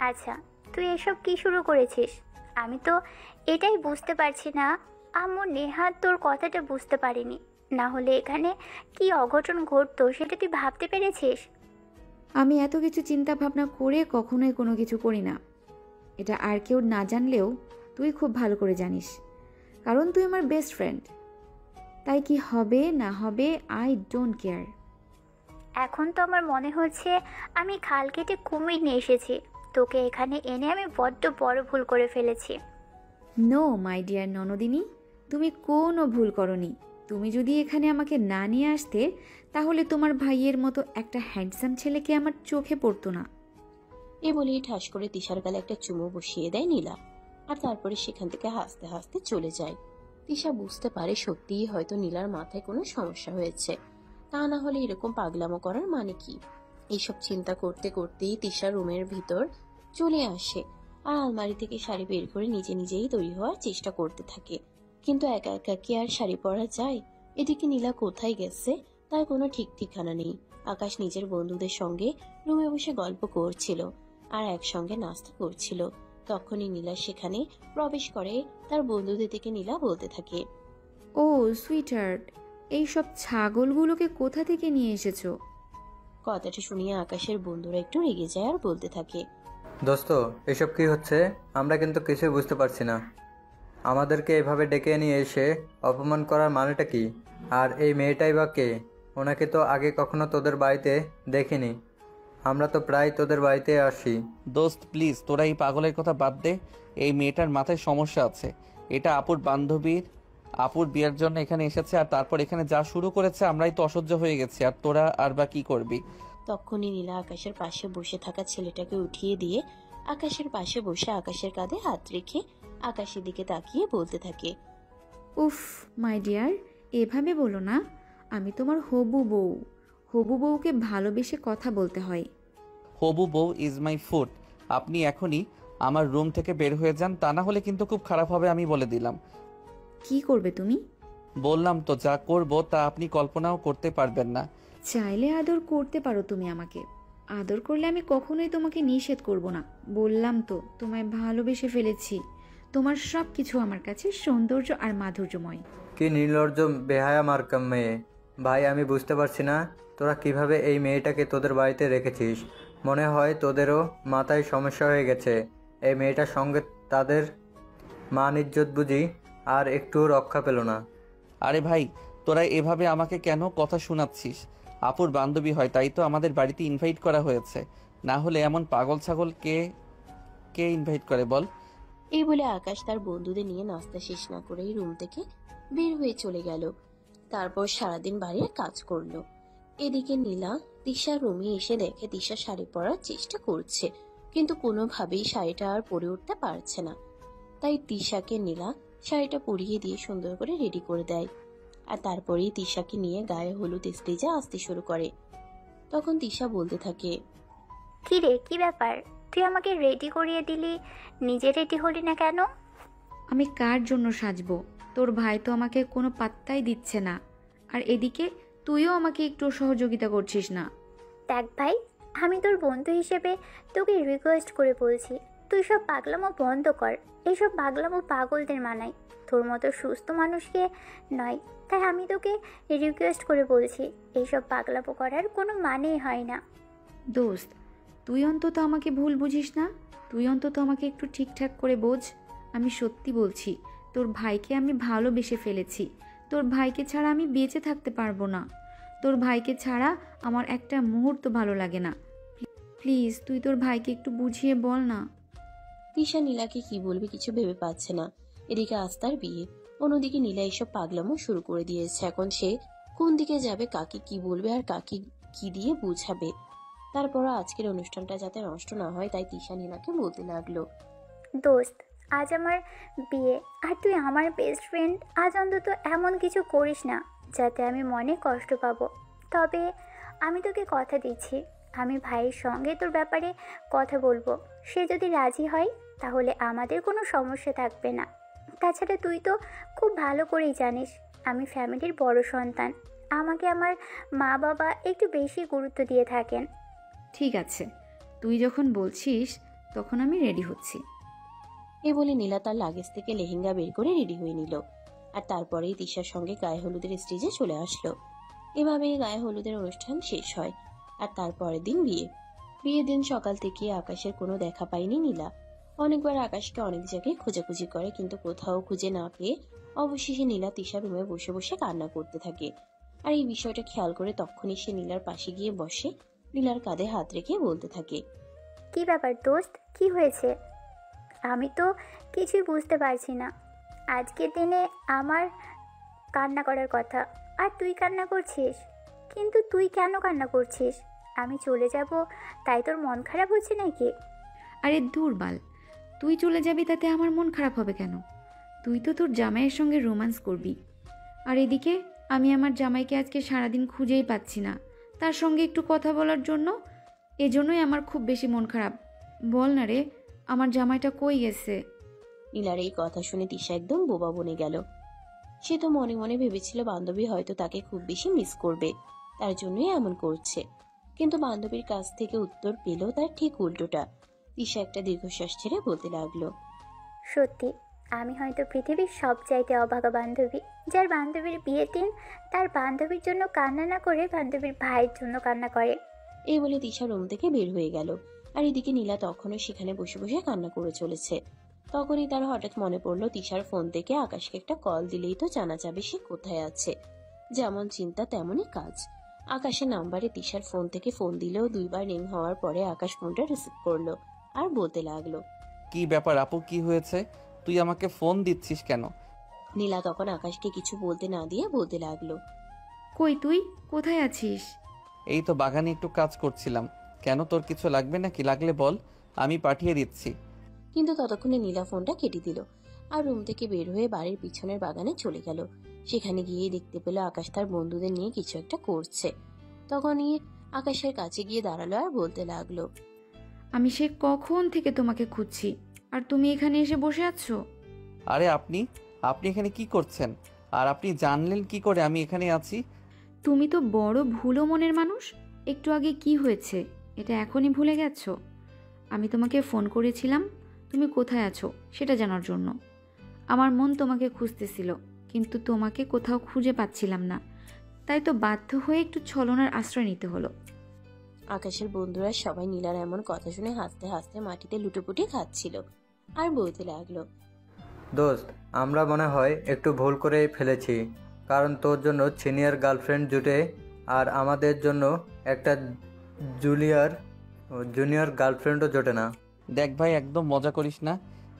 আচ্ছা, তুই এসব কি শুরু করেছিস? আমি তো এটাই বুঝতে পারছি না। আম্মু নেহাত তোর কথাটা বুঝতে পারিনি, না হলে এখানে কি অঘটন ঘটতো সেটা তুই ভাবতে পেরেছিস? আমি এত কিছু চিন্তা ভাবনা করে কখনোই কোনো কিছু করি না। এটা আর কেউ না জানলেও তুই খুব ভালো করে জানিস, কারণ তুই আমার বেস্ট ফ্রেন্ড। তাই কি হবে না হবে আই ডোন্ট কেয়ার। এখন তো আমার মনে হচ্ছে আমি খাল কেটে কুমির নিয়ে এসেছি। তোকে এখানে এনে আমি বড্ড বড় ভুল করে ফেলেছি। নো মাই ডিয়ার ননদিনী, তুমি কোনো ভুল করনি। তুমি যদি এখানে আমাকে না নিয়ে আসতে তাহলে তোমার ভাইয়ের মতো একটা হ্যান্ডসাম ছেলেকে আমার চোখে পড়তো না। এ বলেই ঠাস করে তিশার গালে একটা চুমু বসিয়ে দেয় নীলা। আর তারপরে সেখান থেকে হাসতে হাসতে চলে যায়। তিশা বুঝতে পারে সত্যিই হয়তো নীলার মাথায় কোনো সমস্যা হয়েছে, তা না হলে এরকম পাগলামো করার মানে কি? এইসব চিন্তা করতে করতেই তিশা রুমের ভিতর চলে আসে আর আলমারি থেকে শাড়ি বের করে নিজে নিজেই তৈরি হওয়ার চেষ্টা করতে থাকে। কিন্তু একা একা কি আর শাড়ি পরা যায়? এদিকে নীলা কোথায় গেছে তার কোনো ঠিক ঠিকানা নেই। আকাশ নিজের বন্ধুদের সঙ্গে রুমে বসে গল্প করছিল আর একসঙ্গে নাস্তা করছিল। তখনই নীলা সেখানে প্রবেশ করে। তার বন্ধুদের থেকে নীলা বলতে থাকে, ও সুইটহার্ট, এইসব ছাগলগুলোকে কোথা থেকে নিয়ে এসেছো? কথাটা শুনিয়ে আকাশের বন্ধুরা একটু রেগে যায় আর বলতে থাকে, দোস্ত, এসব কি হচ্ছে? আমরা কিন্তু কিছুই বুঝতে পারছি না। আমাদেরকে এভাবে ডেকে নিয়ে এসে অপমান করার মানেটা কি? আর এই মেয়েটাই বা কে? ওনাকে তো আগে কখনো তোদের বাড়িতে দেখিনি। আমরা তো প্রায় তোদের বাড়িতে আসি। দোস্ত প্লিজ, তোরা এই পাগলের কথা বাদ দে। এই মেয়েটার মাথায় সমস্যা আছে। এটা আপুর বান্ধবীর, আপুর বিয়ের জন্য এখানে এসেছে, আর তারপর এখানে যা শুরু করেছে আমরাই তো অসহ্য হয়ে গেছি। আর তোরা আর বা কি করবি? তখনই নীলা আকাশের পাশে বসে থাকা ছেলেটাকে উঠিয়ে দিয়ে আকাশের পাশে বসে আকাশের কাঁধে হাত রেখে আকাশের দিকে তাকিয়ে বলতে থাকে, উফ মাই ডিয়ার, এভাবে বলো না। আমি তোমার হবু বউ। হবু বউকে ভালোবেসে কথা বলতে হয়। হবু বউ ইজ মাই ফুড। আপনি এখনই আমার রুম থেকে বের হয়ে যান, তা না হলে কিন্তু খুব খারাপ হবে, আমি বলে দিলাম। কি করবে তুমি? বললাম তো, যা করব তা আপনি কল্পনাও করতে পারবেন না। চাইলে আদর করতে পারো তুমি আমাকে। আদর করলে আমি কখনোই তোমাকে নিষেধ করব না। বললাম তো, তোমায় ভালোবেসে ফেলেছি। তোমার সব কিছু আমার কাছে সৌন্দর্য আর মাধুর্যময়। কি নির্লজ্জ বেহায়া মার্কা মেয়ে! ভাই, আমি বুঝতে পারছি না তোরা কিভাবে এই মেয়েটাকে তোদের বাড়িতে রেখেছিস। মনে হয় তোদেরও মাথায় সমস্যা হয়ে গেছে। এই মেয়েটার সঙ্গে তাদের মান ইজ্জত বুঝি আর একটু রক্ষা পেল না। আরে ভাই, তোরা এভাবে আমাকে কেন কথা শোনাচ্ছিস? আপুর বান্ধবী হয়, তাই তো আমাদের বাড়িতে ইনভাইট করা হয়েছে। না হলে এমন পাগল ছাগল কে কে ইনভাইট করে বল? এই বলে আকাশ তার বন্ধুদের নিয়ে নাস্তা শেষ না করেই রুম থেকে বের হয়ে চলে গেল। তারপর সারাদিন বাড়ির কাজ করলো। এদিকে নীলা তিশার রুমে এসে দেখে তিশা শাড়ি পরার চেষ্টা করছে, কিন্তু কোনোভাবেই শাড়িটা আর পরে উঠতে পারছে না। তাই তিশাকে নীলা শাড়িটা পরিয়ে দিয়ে সুন্দর করে রেডি করে দেয়। আর তারপরেই তিশাকে নিয়ে গায়ে হলুদ স্টেজে আসতে শুরু করে। তখন তিশা বলতে থাকে, কি রে, কি ব্যাপার? তুই আমাকে রেডি করিয়ে দিলি, নিজে রেডি হলি না কেন? আমি কার জন্য সাজবো? তোর ভাই তো আমাকে কোনো পাত্তাই দিচ্ছে না। আর এদিকে তুইও আমাকে একটু সহযোগিতা করছিস না। দেখ ভাই, আমি তোর বন্ধু হিসেবে তোকে রিকোয়েস্ট করে বলছি, তুই সব পাগলামো বন্ধ কর। এইসব পাগলামো পাগলদের মানায়, তোর মতো সুস্থ মানুষকে নয়। তাই আমি তোকে রিকোয়েস্ট করে বলছি, এইসব পাগলামো করার কোনো মানেই হয় না। দোস্ত, তুই অন্তত আমাকে ভুল বুঝিস না। তুই অন্তত আমাকে একটু ঠিকঠাক করে বোঝ। আমি সত্যি বলছি, তোর ভাইকে আমি ভালোবেসে ফেলেছি। তোর ভাইকে ছাড়া আমি বেঁচে থাকতে পারবো না। তোর ভাইকে ছাড়া আমার একটা মুহূর্ত ভালো লাগে না। প্লিজ তুই তোর ভাইকে একটু বুঝিয়ে বল না। তিশা নীলাকে কি বলবে কিছু ভেবে পাচ্ছে না। এদিকে আস্তার বিয়ে, অন্যদিকে নীলা এইসব পাগলামো শুরু করে দিয়েছে। এখন সে কোন দিকে যাবে, কাকে কি বলবে আর কাকে কি দিয়ে বুঝাবে। তারপরও আজকের অনুষ্ঠানটা যাতে নষ্ট না হয়, তাই তিশা নীলাকে বলতে লাগলো, দোস্ত, আজ আমার বিয়ে, আর তুই আমার বেস্ট ফ্রেন্ড। আজ অন্তত এমন কিছু করিস না যাতে আমি মনে কষ্ট পাবো। তবে আমি তোকে কথা দিচ্ছি, আমি ভাইয়ের সঙ্গে তোর ব্যাপারে কথা বলবো। সে যদি রাজি হয় তাহলে আমাদের কোনো সমস্যা থাকবে না। তাছাড়া তুই তো খুব ভালো করেই জানিস আমি ফ্যামিলির বড় সন্তান। আমাকে আমার মা বাবা একটু বেশি গুরুত্ব দিয়ে থাকেন। ঠিক আছে, তুই যখন বলছিস তখন আমি রেডি হচ্ছি। এ বলে নীলা তার লাগেজ থেকে লেহেঙ্গা বের করে রেডি হয়ে নিল। আর তারপরেই তিশার সঙ্গে গায়ে হলুদের স্টেজে চলে আসলো। এভাবেই গায়ে হলুদের অনুষ্ঠান শেষ হয়। আর তারপরের দিন বিয়ের দিন সকাল থেকে আকাশের কোনো দেখা পায়নি নীলা। অনেকবার আকাশকে অনেক জায়গায় খোঁজাখুঁজি করে, কিন্তু কোথাও খুঁজে না পেয়ে অবশেষে নীলা তিশার রুমে বসে বসে কান্না করতে থাকে। আর এই বিষয়টা খেয়াল করে তখনই সে নীলার পাশে গিয়ে বসে, নীলার কাঁধে হাত রেখে বলতে থাকে, কি ব্যাপার দোস্ত, কি হয়েছে? আমি তো কিছুই বুঝতে পারছি না। আজকের দিনে আমার কান্না করার কথা, আর তুই কান্না করছিস। কিন্তু তুই কেন কান্না করছিস? আমি চলে যাব তাই তোর মন খারাপ হচ্ছে নাকি? আরে দুর্বাল, তুই চলে যাবি তাতে আমার মন খারাপ হবে কেন? তুই তো তোর জামাইয়ের সঙ্গে রোম্যান্স করবি। আর এদিকে আমি আমার জামাইকে আজকে সারাদিন খুঁজেই পাচ্ছি না, তার সঙ্গে একটু কথা বলার জন্য। এজন্যই আমার খুব বেশি মন খারাপ। বল না রে, আমার জামাইটা কই গেছে? নীলার এই কথা শুনে তিশা একদম বোবা বনে গেল। সে তো মনে মনে ভেবেছিল বান্ধবী হয়তো তাকে খুব বেশি মিস করবে, তার জন্যই এমন করছে। কিন্তু বান্ধবীর কাছ থেকে উত্তর পেল তার ঠিক উল্টোটা। তিশা একটা দীর্ঘশ্বাস ছেড়ে বলতে লাগলো, সত্যি, আমি হয়তো পৃথিবীর সবচাইতে অভাগা বান্ধবী, যার বান্ধবীর বিয়ের দিন তার বান্ধবীর জন্য কান্না না করে বান্ধবীর ভাইয়ের জন্য কান্না করে। এই বলে তিশা রুম থেকে বের হয়ে গেল। আর এদিকে নীলা তখনও সেখানে বসে বসে কান্না করে চলেছে। তখনই তার হঠাৎ মনে পড়লো তিশার ফোন থেকে আকাশকে একটা কল দিলেই তো জানা যাবে সে কোথায় আছে। যেমন চিন্তা তেমনই কাজ। আকাশের নাম্বারে তিশার ফোন থেকে ফোন দিলেও 2 বার রিং হওয়ার পরে আকাশ ফোনটা রিসিভ করলো আর বলতে লাগলো, কি ব্যাপার আপু, কি হয়েছে? তুই আমাকে ফোন দিচ্ছিস কেন? নীলা তখন আকাশকে কিছু বলতে না দিয়ে বলতে লাগলো, কই তুই কোথায় আছিস? এই তো বাগানে একটু কাজ করছিলাম। কেন, তোর কিছু লাগবে নাকি? লাগলে বল, আমি পাঠিয়ে দিচ্ছি। কিন্তু ততক্ষণে নীলা ফোনটা কেটে দিল আর রুম থেকে বের হয়ে বাড়ির পিছনের বাগানে চলে গেল। সেখানে গিয়ে দেখতে পেল আকাশ তার বন্ধুদের নিয়ে কিছু একটা করছে। তখনই আকাশের কাছে গিয়ে দাঁড়ালো আর বলতে লাগলো, আমি সে কখন থেকে তোমাকে খুঁজছি, আর তুমি এখানে এসে বসে আছো। আরে আপনি এখানে কি করছেন? আর আপনি জানলেন কি করে আমি এখানে আছি? তুমি তো বড় ভুলো মনের মানুষ। একটু আগে কি হয়েছে এটা এখনই ভুলে গেছো? আমি তোমাকে ফোন করেছিলাম তুমি কোথায় আছো সেটা জানার জন্য। আমার মন তোমাকে খুঁজতেছিল, কিন্তু তোমাকে কোথাও খুঁজে পাচ্ছিলাম না, তাই তো বাধ্য হয়ে একটু ছলনার আশ্রয় নিতে হলো। আকাশের বন্ধুরা সবাই নীলার এমন কথা শুনে হাসতে হাসতে মাটিতে লুটোপুটি খাচ্ছিল আর বলতে লাগলো, দোস্ত, আমরা মনে হয় একটু ভুল করে ফেলেছি, কারণ তোর জন্য সিনিয়র গার্লফ্রেন্ড জুটে আর আমাদের জন্য একটা জুনিয়র গার্লফ্রেন্ডও জোটে না। দেখ ভাই, একদম মজা করিস না,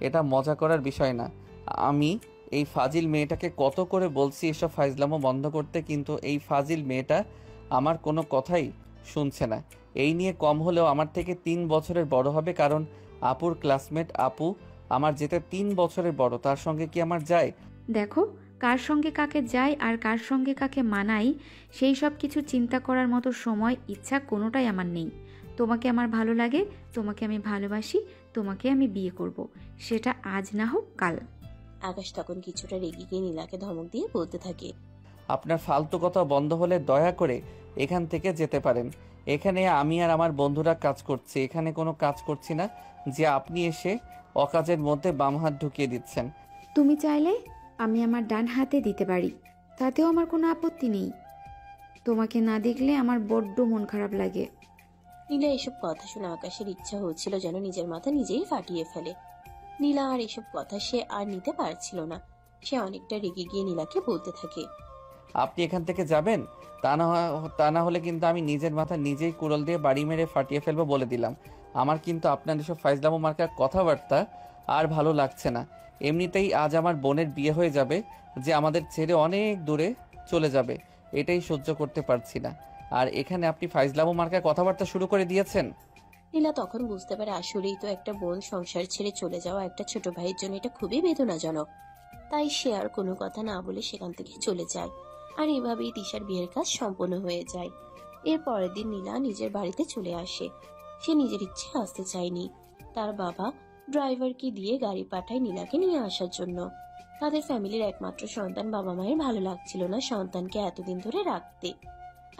এটা মজা করার বিষয় না। আমি এই ফাজিল মেয়েটাকে কত করে বলছি এসব ফাইজলামো বন্ধ করতে, কিন্তু এই ফাজিল মেয়েটা আমার কোনো কথাই শুনছে না। এই নিয়ে কম হলেও আমার থেকে 3 বছরের বড় হবে, কারণ আপুর ক্লাসমেট আপু আমার যেতে 3 বছরের বড়, তার সঙ্গে কি আমার যায়? দেখো, কার সঙ্গে কাকে যায় আর কার সঙ্গে কাকে মানাই সেই সব কিছু চিন্তা করার মতো সময় ইচ্ছা কোনোটাই আমার নেই। তোমাকে আমার ভালো লাগে, তোমাকে আমি ভালোবাসি, তোমাকে আমি বিয়ে করব, সেটা আজ না হোক কাল। আকাশ তখন কিছুটা রেগে গিয়ে নীলাকে ধমক দিয়ে বলতে থাকে, আপনার ফালতু কথা বন্ধ হলে দয়া করে এখান থেকে যেতে পারেন। এখানে আমি আর আমার বন্ধুরা কাজ করছি, এখানে কোনো কাজ করছি না যে আপনি এসে অকাজের মধ্যে বাম হাত ঢুকিয়ে দিচ্ছেন। তুমি চাইলে আমি আমার ডান হাতে দিতে পারি, তাতেও আমার কোনো আপত্তি নেই। তোমাকে না দেখলে আমার বড্ড মন খারাপ লাগে। নীলা এসব কথা শুনে আকাশের ইচ্ছা হচ্ছিল যেন নিজের মাথা নিজেই ফাটিয়ে ফেলে। নীলা আর এসব কথা সে আর নিতে পারছিল না। সে অনেকটা রেগে গিয়ে নীলাকে বলতে থাকে, আপনি এখান থেকে যাবেন, তা না হলে কিন্তু আমি নিজের মাথা নিজেই কুড়াল দিয়ে বাড়ি মেরে ফাটিয়ে ফেলবো বলে দিলাম। আমার কিন্তু আপনার এসব ফাইজলামো মার্কার কথাবার্তা আর ভালো লাগছে না। এমনিতেই আজ আমার বোনের বিয়ে হয়ে যাবে, যে আমাদের ছেড়ে অনেক দূরে চলে যাবে, এটাই সহ্য করতে পারছি না। আর এখানে আপনি ফাইজলামো মার্কার কথাবার্তা শুরু করে দিয়েছেন। নীলা তখন বুঝতে পারে আসলেই তো একটা বোন সংসার ছেড়ে চলে যাওয়া একটা ছোট ভাইয়ের জন্য এটা খুবই বেদনাজনক। তাই সে আর কোনো কথা না বলে সেখান থেকে চলে যায়। আর এভাবেই তিশার বিয়ের কাজ সম্পন্ন হয়ে যায়। এর পরের দিন নীলা নিজের বাড়িতে চলে আসে। সে নিজের ইচ্ছে আসতে চায়নি। তার বাবা ড্রাইভারকে দিয়ে গাড়ি পাঠায় নীলাকে নিয়ে আসার জন্য। তাদের ফ্যামিলির একমাত্র সন্তান বাবা মায়ের ভালো লাগছিল না সন্তানকে এতদিন ধরে রাখতে।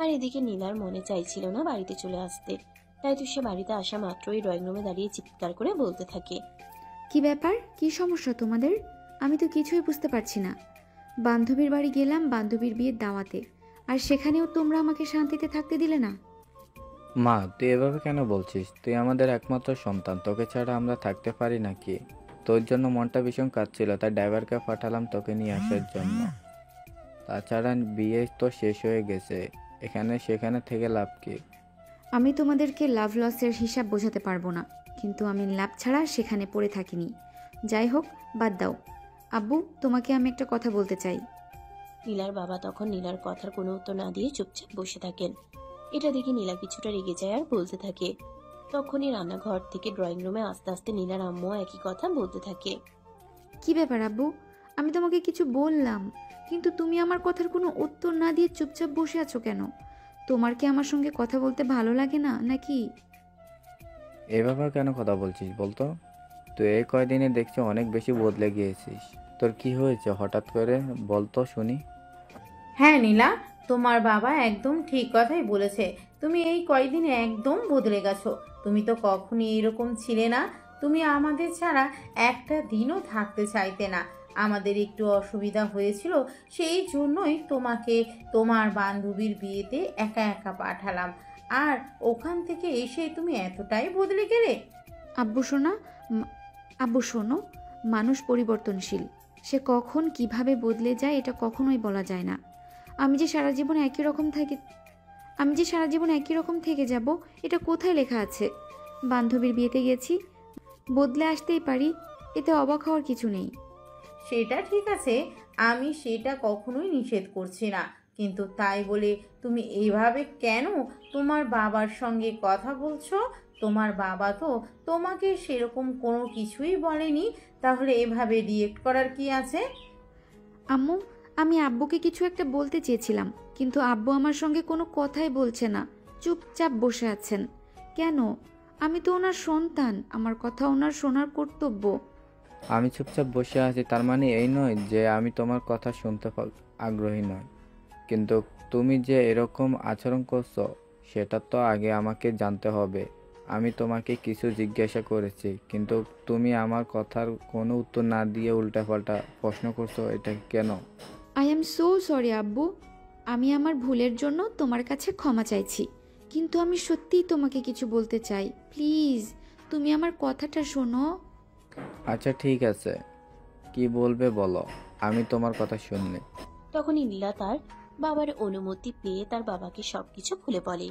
আর এদিকে নীলার মনে চাইছিল না বাড়িতে চলে আসতে। তাই তো সে বাড়িতে আসা মাত্রই ড্রয়িং রুমে দাঁড়িয়ে চিৎকার করে বলতে থাকে, কি ব্যাপার, কি সমস্যা তোমাদের? আমি তো কিছুই বুঝতে পারছি না। বান্ধবীর বাড়ি গেলাম বান্ধবীর বিয়ের দাওয়াতে, আর সেখানেও তোমরা আমাকে শান্তিতে থাকতে দিলে না। মা, তুই এভাবে কেন বলছিস? তুই আমাদের একমাত্র সন্তান, তোকে ছাড়া আমরা থাকতে পারি নাকি? তোর জন্য মনটা ভীষণ কাঁদছিল, তাই ড্রাইভারকে পাঠালাম তোকে নিয়ে আসার জন্য। তাছাড়া বিয়ে তো শেষ হয়ে গেছে, এখানে সেখানে থেকে লাভ কি? আমি তোমাদেরকে লাভ লসের হিসাব বোঝাতে পারবো না, কিন্তু আমি লাভ ছাড়া সেখানে পড়ে থাকিনি। যাই হোক, বাদ দাও। আব্বু, তোমাকে আমি একটা কথা বলতে চাই। নীলার বাবা তখন নীলার কথার কোনো উত্তর না দিয়ে চুপচাপ বসে থাকেন। এটা দেখে নীলা কিছুটা রেগে যায় আর বলতে থাকে। তখনই রান্নাঘর থেকে ড্রয়িং রুমে আস্তে আস্তে নীলার আম্মু একই কথা বলতে থাকে। কি ব্যাপার আব্বু, আমি তোমাকে কিছু বললাম, কিন্তু তুমি আমার কথার কোনো উত্তর না দিয়ে চুপচাপ বসে আছো কেন? তোমার কি আমার সঙ্গে কথা বলতে ভালো লাগে না নাকি? এভাবে কেন কথা বলছিস বলতো? তুই এই কয়দিনে দেখছি অনেক বেশি বদলে গিয়েছিস। তোর কি হয়েছে হঠাৎ করে বলতো শুনি। হ্যাঁ নীলা, তোমার বাবা একদম ঠিক কথাই বলেছে। তুমি এই কয়দিনে একদম বদলে গেছো। তুমি তো কখনই এরকম ছিলে না। তুমি আমাদের ছাড়া একটা দিনও থাকতে চাইতে না। আমাদের একটু অসুবিধা হয়েছিল, সেই জন্যই তোমাকে তোমার বান্ধবীর বিয়েতে একা একা পাঠালাম। আর ওখান থেকে এসে তুমি এতটাই বদলে গেলে। আব্বু শোনো, মানুষ পরিবর্তনশীল, সে কখন কিভাবে বদলে যায় এটা কখনোই বলা যায় না। আমি যে সারা জীবন একই রকম থেকে যাব এটা কোথায় লেখা আছে? বান্ধবীর বিয়েতে গেছি, বদলে আসতেই পারি, এতে অবাক হওয়ার কিছু নেই। সেটা ঠিক আছে, আমি সেটা কখনোই নিষেধ করছি না, কিন্তু তাই বলে তুমি এইভাবে কেন তোমার বাবার সঙ্গে কথা বলছো? তোমার বাবা তো তোমাকে সেরকম কোনো কিছুই বলেনি, তাহলে এভাবে রিয়েক্ট করার কি আছে? আম্মু, আমি আব্বুকে কিছু একটা বলতে চেয়েছিলাম, কিন্তু আব্বু আমার সঙ্গে কোনো কথাই বলছে না, চুপচাপ বসে আছেন। কেন? আমি তো ওনার সন্তান, আমার কথা ওনার শোনার কর্তব্য। আমি চুপচাপ বসে আছি তার মানে এই নয় যে আমি তোমার কথা শুনতে আগ্রহী নয়, কিন্তু তুমি যে এরকম আচরণ করছো সেটা তো আগে আমাকে জানতে হবে। আমি তোমাকে কিছু জিজ্ঞাসা করেছি, কিন্তু তুমি আমার কথার কোনো উত্তর না দিয়ে উল্টাপাল্টা প্রশ্ন করছো, এটা কেন? আই এম সো সরি আব্বু, আমি আমার ভুলের জন্য তোমার কাছে ক্ষমা চাইছি, কিন্তু আমি সত্যিই তোমাকে কিছু বলতে চাই। প্লিজ, তুমি আমার কথাটা শোনো। আচ্ছা ঠিক আছে, কি বলবে বলো, আমি তোমার কথা শুননি। তখনই নীলা তার বাবার অনুমতি পেয়ে তার বাবাকে সবকিছু খুলে বলে।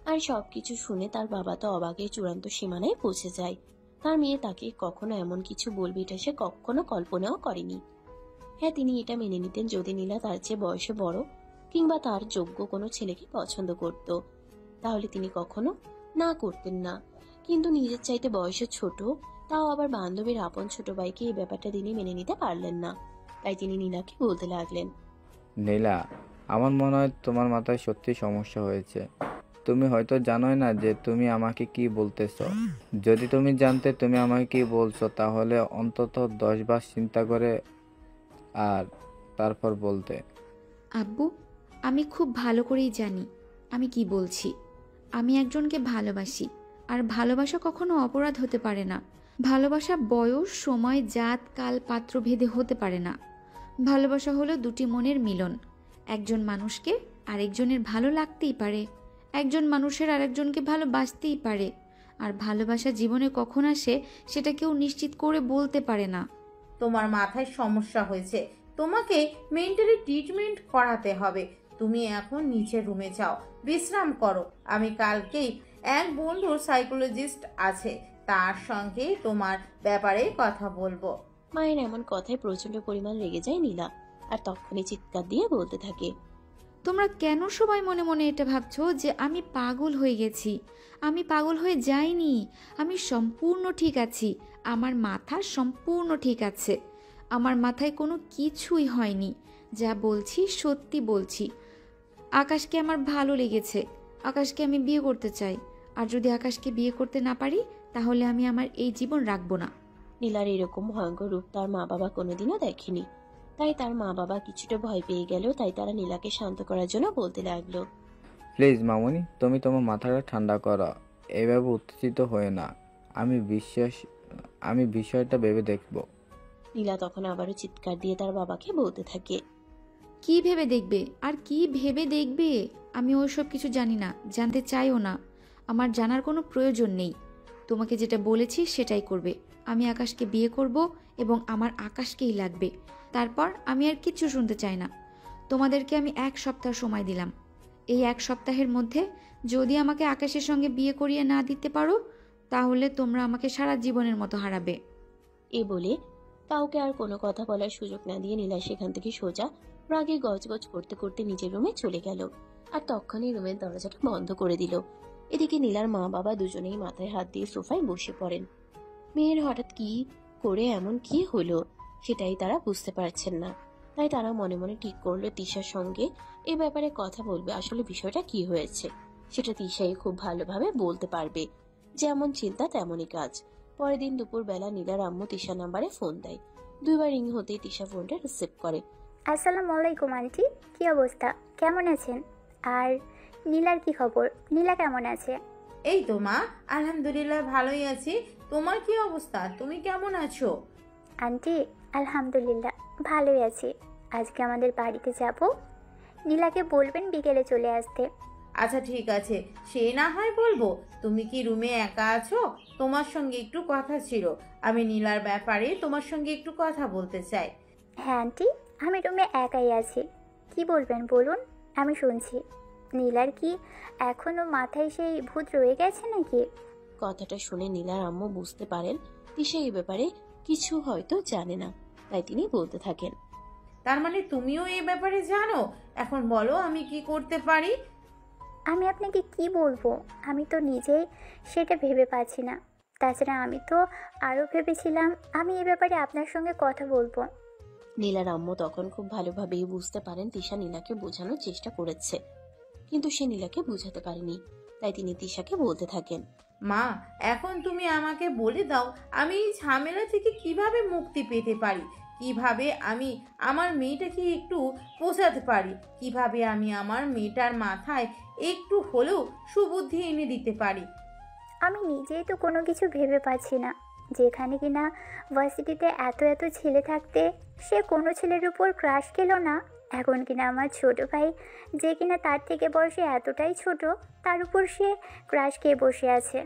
আর সবকিছু শুনে তার বাবা তো অবাকের চূড়ান্ত সীমানায় পৌঁছে যায়। তার মেয়ে তাকে কখনো এমন কিছু বলবে এটা সে কখনো কল্পনাও করেনি। হ্যাঁ, তিনি এটা মেনে নিতেন যদি নীলা তার চেয়ে বয়সে বড় কিংবা তার যোগ্য কোনো ছেলেকে পছন্দ করত, তাহলে তিনি কখনো না করতেন না। কিন্তু নিজের চাইতে বয়সে ছোট, তাও আবার বান্ধবীর আপন ছোট ভাইকে এই ব্যাপারটা তিনি মেনে নিতে পারলেন না। তাই তিনি নীলাকে বলতে লাগলেন, নীলা, আমার মনে হয় তোমার মাথায় সত্যি সমস্যা হয়েছে। তুমি হয়তো জানোই না যে তুমি আমাকে কি বলতেছো। যদি তুমি জানতে তুমি আমাকে কি বলছো তাহলে অন্তত 10 বার চিন্তা করে আর তারপর বলতে। আব্বু, আমি খুব ভালো করেই জানি আমি কি বলছি। আমি একজনকে ভালোবাসি, আর ভালোবাসা কখনো অপরাধ হতে পারে না। ভালোবাসা বয়স, সময়, জাত, কাল, পাত্র ভেদে হতে পারে না। ভালোবাসা হলো দুটি মনের মিলন। একজন মানুষকে আরেকজনের ভালো লাগতেই পারে, একজন মানুষের আরেকজনকে ভালোবাসতেই পারে। আর ভালোবাসা জীবনে কখন আসে সেটা কেউ নিশ্চিত করে বলতে পারে না। তোমার মাথায় সমস্যা হয়েছে, তোমাকে মেন্টালি ট্রিটমেন্ট করাতে হবে। তুমি এখন নিচের রুমে যাও, বিশ্রাম করো। আমি কালকেই এক বন্ধুর সাইকোলজিস্ট আছে, তার সঙ্গে তোমার ব্যাপারে কথা বলবো। মায়ের এমন কথায় প্রচন্ড পরিমাণ রেগে যায় নীলা, আর তখনই চিৎকার দিয়ে বলতে থাকে, তোমরা কেন সবাই মনে মনে এটা ভাবছো যে আমি পাগল হয়ে গেছি? আমি পাগল হয়ে যাইনি, আমি সম্পূর্ণ ঠিক আছি। আমার মাথা সম্পূর্ণ ঠিক আছে, আমার মাথায় কোনো কিছুই হয়নি। যা বলছি সত্যি বলছি। আকাশকে আমার ভালো লেগেছে, আকাশকে আমি বিয়ে করতে চাই। আর যদি আকাশকে বিয়ে করতে না পারি তাহলে আমি আমার এই জীবন রাখবো না। নীলার এরকম ভয়ঙ্কর রূপ তার মা বাবা কোনোদিনও দেখেনি। তাই তার মা বাবা কিছুটা ভয় পেয়ে গেল। তাই তারা নীলাকে শান্ত করার জন্য বলতে লাগলো, প্লিজ মামুনি, তুমি তোমার মাথাটা ঠান্ডা করো, এইভাবে উত্তেজিত হয়ে না। আমি বিষয়টা ভেবে দেখব। নীলা তখন আবারও চিৎকার দিয়ে তার বাবাকে বলতে থাকে, কি ভেবে দেখবে? আর কি ভেবে দেখবে? আমি ওইসব কিছু জানি না, জানতে চাইও না। আমার জানার কোনো প্রয়োজন নেই। তোমাকে যেটা বলেছি সেটাই করবে। আমি আকাশকে বিয়ে করব এবং আমার আকাশকেই লাগবে। তারপর আমি আর কিচ্ছু শুনতে চাই না। তোমাদেরকে আমি 1 সপ্তাহ সময় দিলাম। এই 1 সপ্তাহের মধ্যে যদি আমাকে আকাশের সঙ্গে বিয়ে করিয়ে না দিতে পারো তাহলে তোমরা আমাকে সারা জীবনের মতো হারাবে। এ বলে কাউকে আর কোনো কথা বলার সুযোগ না দিয়ে নীলা সেখান থেকে সোজা রাগে গজগজ করতে করতে নিজের রুমে চলে গেল। আর তখনই রুমের দরজাটা বন্ধ করে দিল। এদিকে নীলার মা বাবা দুজনেই মাথায় হাত দিয়ে সোফায় বসে পড়েন। মেয়ের হঠাৎ কি করে এমন কি হলো সেটাই তারা বুঝতে পারছেন না। তাই তারা মনে মনে ঠিক করলো তিশার সঙ্গে এ ব্যাপারে কথা বলবে। আসলে বিষয়টা কি হয়েছে সেটা তিশাই খুব ভালোভাবে বলতে পারবে। যেমন চিন্তা তেমনই কাজ। পরের দিন দুপুর বেলা নীলার আম্মু তিশা নাম্বারে ফোন দেয়। 2 বার রিং হতেই তিশা ফোনটা রিসিভ করে। আসসালামু আলাইকুম আন্টি, কি অবস্থা, কেমন আছেন? আর নীলার কি খবর? নীলা কেমন আছে? এই তো মা, আলহামদুলিল্লাহ ভালোই আছি। তোমার কি অবস্থা, তুমি কেমন আছো? আন্টি আলহামদুলিল্লাহ ভালোই আছি। আজকে আমাদের বাড়িতে যাব, নীলাকে বলবেন বিকেলে চলে আসতে। আচ্ছা ঠিক আছে, সে না হয় বলবো। তুমি কি রুমে একা আছো? তোমার সঙ্গে একটু কথা ছিল, আমি নীলার ব্যাপারে তোমার সঙ্গে একটু কথা বলতে চাই। হ্যাঁ আন্টি, আমি রুমে একাই আছি। কি বলবেন বলুন, আমি শুনছি। নীলার কি এখনো মাথায় সেই ভূত রয়ে গেছে নাকি? কথাটা শুনে নীলার আম্মু বুঝতে পারেন তিশা এই ব্যাপারে কিছু হয়তো জানে না। তাই তিনি বলতে থাকেন, তার মানে তুমিও এই ব্যাপারে জানো? এখন বলো আমি কি করতে পারি? আমি আপনাকে কি বলবো, আমি তো নিজেই সেটা ভেবে পাচ্ছি না। তাছাড়া আমি তো আরও ভেবেছিলাম আমি এ ব্যাপারে আপনার সঙ্গে কথা বলবো। নীলার আম্মু তখন খুব ভালোভাবেই বুঝতে পারেন তিশা নীলাকে বোঝানোর চেষ্টা করেছে, কিন্তু সে নীলাকে বোঝাতে পারেনি। তাই তিনি তিশাকে বলতে থাকেন, মা, এখন তুমি আমাকে বলে দাও আমি এই ঝামেলা থেকে কিভাবে মুক্তি পেতে পারি, কিভাবে আমি আমার মেয়েটাকে একটু বোঝাতে পারি, কিভাবে আমি আমার মেয়েটার মাথায় একটু হলেও সুবুদ্ধি এনে দিতে পারি। আমি নিজেই তো কোনো কিছু ভেবে পাচ্ছি না। যেখানে কিনা ভার্সিটিতে এত এত ছেলে থাকতে সে কোনো ছেলের উপর ক্রাশ খেলো না, এখন কিনা আমার ছোট ভাই যে কিনা তার থেকে বয়সে এতটাই ছোট, তার উপর সে ক্রাশ খেয়ে বসে আছে।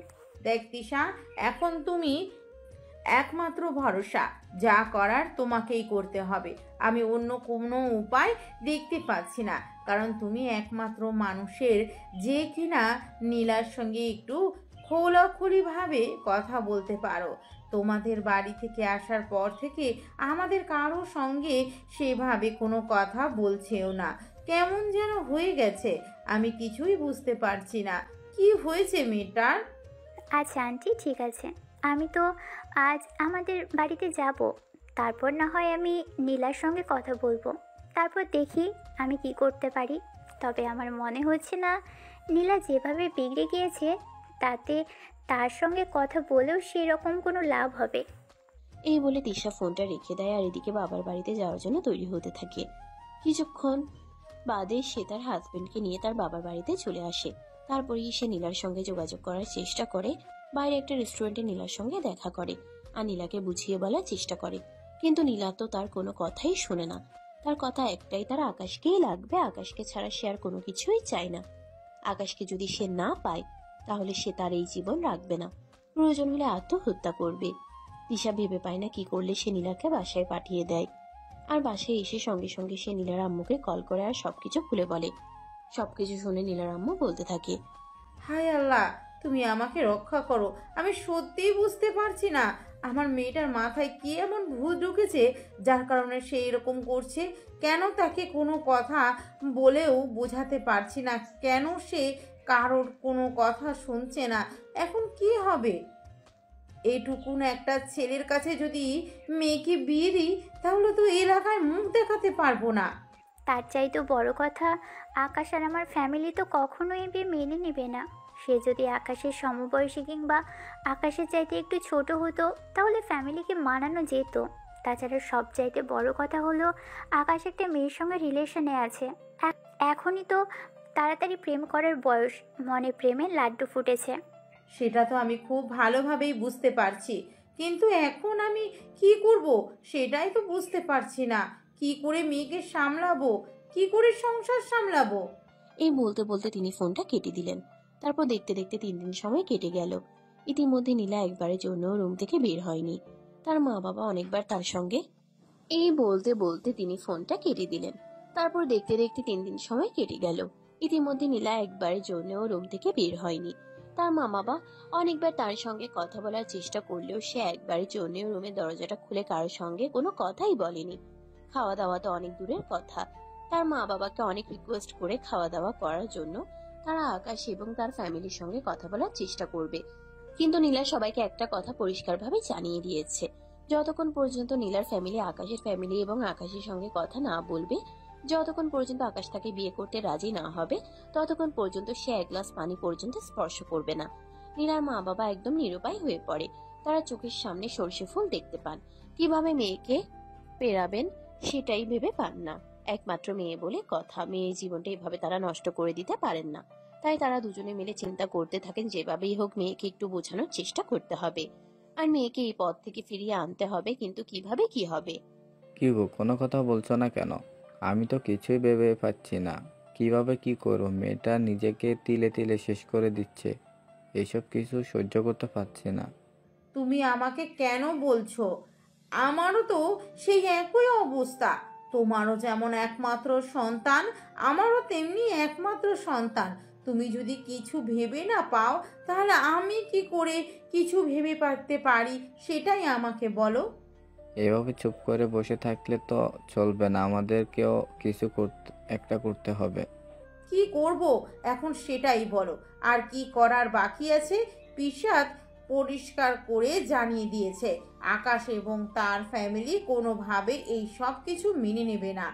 দেখ তিশা, এখন তুমি একমাত্র ভরসা, যা করার তোমাকেই করতে হবে। আমি অন্য কোনো উপায় দেখতে পাচ্ছি না, কারণ তুমি একমাত্র মানুষের যে কিনা নীলার সঙ্গে একটু খোলাখুলিভাবে কথা বলতে পারো। তোমাদের বাড়ি থেকে আসার পর থেকে আমাদের কারো সঙ্গে সেভাবে কোনো কথা বলছেও না, কেমন যেন হয়ে গেছে। আমি কিছুই বুঝতে পারছি না কি হয়েছে মেয়েটার। আচ্ছা আন্টি, ঠিক আছে, আমি তো আজ আমাদের বাড়িতে যাব, তারপর না হয় আমি নীলার সঙ্গে কথা বলবো, তারপর দেখি আমি কি করতে পারি। তবে আমার মনে হচ্ছে না নীলা যেভাবে বিগড়ে গিয়েছে তাতে তার সঙ্গে কথা বলেও সেরকম কোনো লাভ হবে। এই বলে তিশা ফোনটা রেখে দেয় আর এদিকে বাবার বাড়িতে যাওয়ার জন্য তৈরি হতে থাকে। কিছুক্ষণ বাদে সে তার হাজবেন্ডকে নিয়ে তার বাবার বাড়িতে চলে আসে। তারপরেই সে নীলার সঙ্গে যোগাযোগ করার চেষ্টা করে। বাইরে একটা রেস্টুরেন্টে নীলার সঙ্গে দেখা করে আর নীলাকে বুঝিয়ে বলার চেষ্টা করে, কিন্তু নীলা তো তার কোনো কথাই শোনে না। তার কথা একটাই, তার আকাশকেই লাগবে, আকাশকে ছাড়া সে আর কোনো কিছুই চায় না। আকাশকে যদি সে না পায় তাহলে সে তার এই জীবন রাখবে না, প্রয়োজন হলে আত্মহত্যা করবে। দিশা ভেবে পায় না কি করলে সে নীলাকে বাসায় পাঠিয়ে দেয়। আর বাসায় এসে সঙ্গে সঙ্গে সে নীলার আম্মুকে কল করে আর সবকিছু খুলে বলে। সবকিছু শুনে নীলার আম্মু বলতে থাকে, হায় আল্লাহ, তুমি আমাকে রক্ষা করো। আমি সত্যিই বুঝতে পারছি না আমার মেয়েটার মাথায় কি এমন ভূত ঢুকেছে যার কারণে সে এরকম করছে। কেন তাকে কোনো কথা বলেও বোঝাতে পারছি না, কেন সে কারোর কোনো কথা শুনছে না। এখন কি হবে? এইটুকুন একটা ছেলের কাছে যদি মেয়েকে বিয়ে দিই তাহলে তো এলাকায় মুখ দেখাতে পারবো না। তার চাইতেও বড় কথা, আকাশ আর আমার ফ্যামিলি তো কখনোই বিয়ে মেনে নেবে না। সে যদি আকাশের সমবয়সী কিংবা আকাশের চাইতে একটু ছোট হতো তাহলে ফ্যামিলিকে মানানো যেত। তাছাড়া সব চাইতে বড় কথা হলো আকাশ একটা মেয়ের সঙ্গে রিলেশনে আছে। এখনই তো তাড়াতাড়ি প্রেম করার বয়স, মনে প্রেমের লাড্ডু ফুটেছে। সেটা তো আমি খুব ভালোভাবেই বুঝতে পারছি, কিন্তু এখন আমি কি করব সেটাই তো বুঝতে পারছি না। কি করে মেয়েকে সামলাবো, কি করে সংসার সামলাবো? এই বলতে বলতে তিনি ফোনটা কেটে দিলেন। তারপর দেখতে দেখতে 3 দিন সময় কেটে গেল। ইতিমধ্যে নীলা একবারের জন্য রুম থেকে বের হয়নি। তার মা বাবা অনেকবার তার সঙ্গে এই বলতে বলতে তিনি ফোনটা কেটে দিলেন। তারপর দেখতে দেখতে 3 দিন সময় কেটে গেল। ইতিমধ্যে নীলা একবারের জন্য রুম থেকে বের হয়নি। তার মা বাবা অনেকবার তার সঙ্গে কথা বলার চেষ্টা করলেও সে একবারের জন্য রুমের দরজাটা খুলে কারোর সঙ্গে কোনো কথাই বলেনি। খাওয়া দাওয়া তো অনেক দূরের কথা। তার মা বাবাকে অনেক রিকোয়েস্ট করে খাওয়া দাওয়া করার জন্য তারা আকাশ এবং তার ফ্যামিলির সঙ্গে কথা বলার চেষ্টা করবে, কিন্তু নীলা সবাইকে একটা কথা পরিষ্কারভাবে জানিয়ে দিয়েছে, যতক্ষণ পর্যন্ত নীলার ফ্যামিলি আকাশের ফ্যামিলি এবং আকাশের সঙ্গে কথা না বলবে, যতক্ষণ পর্যন্ত আকাশ তাকে বিয়ে করতে রাজি না হবে, ততক্ষণ পর্যন্ত সে এক গ্লাস পানি পর্যন্ত স্পর্শ করবে না। নীলার মা বাবা একদম নিরুপায় হয়ে পড়ে। তারা চোখের সামনে সর্ষে ফুল দেখতে পান, কিভাবে মেয়েকে পেরাবেন সেটাই ভেবে পান না। একমাত্র মেয়ে বলে কথা, মেয়ের জীবনটা এভাবে তারা নষ্ট করে দিতে পারেন না। তাই তারা দুজনে মিলে চিন্তা করতে থাকেন যেভাবেই হোক মেয়েকে একটু বোঝানোর চেষ্টা করতে হবে আর মেয়েকে এই পথ থেকে ফিরিয়ে আনতে হবে, কিন্তু কিভাবে কি হবে। কি গো, কোনো কথা বলছো না কেন? আমি তো কিছুই ভেবে পাচ্ছি না কিভাবে কি করবো। মেয়েটা নিজেকে তিলে তিলে শেষ করে দিচ্ছে, এসব কিছু সহ্য করতে পারছি না। তুমি আমাকে কেন বলছো? আমারও তো সেই একই অবস্থা। তোমারও যেমন একমাত্র সন্তান, আমারও তেমনি একমাত্র সন্তান। তুমি যদি কিছু ভেবে না পাও তাহলে আমি কি করে কিছু ভেবে পারতে পারি সেটাই আমাকে বলো। এভাবে চুপ করে বসে থাকলে তো চলবে না, আমাদেরকেও কিছু করতে হবে। কি করব এখন সেটাই বলো। আর কি করার বাকি আছে? পিশাদ পরিষ্কার করে জানিয়ে দিয়েছে আকাশ এবং তার ফ্যামিলি কোনোভাবে এই সব কিছু মেনে নেবে না।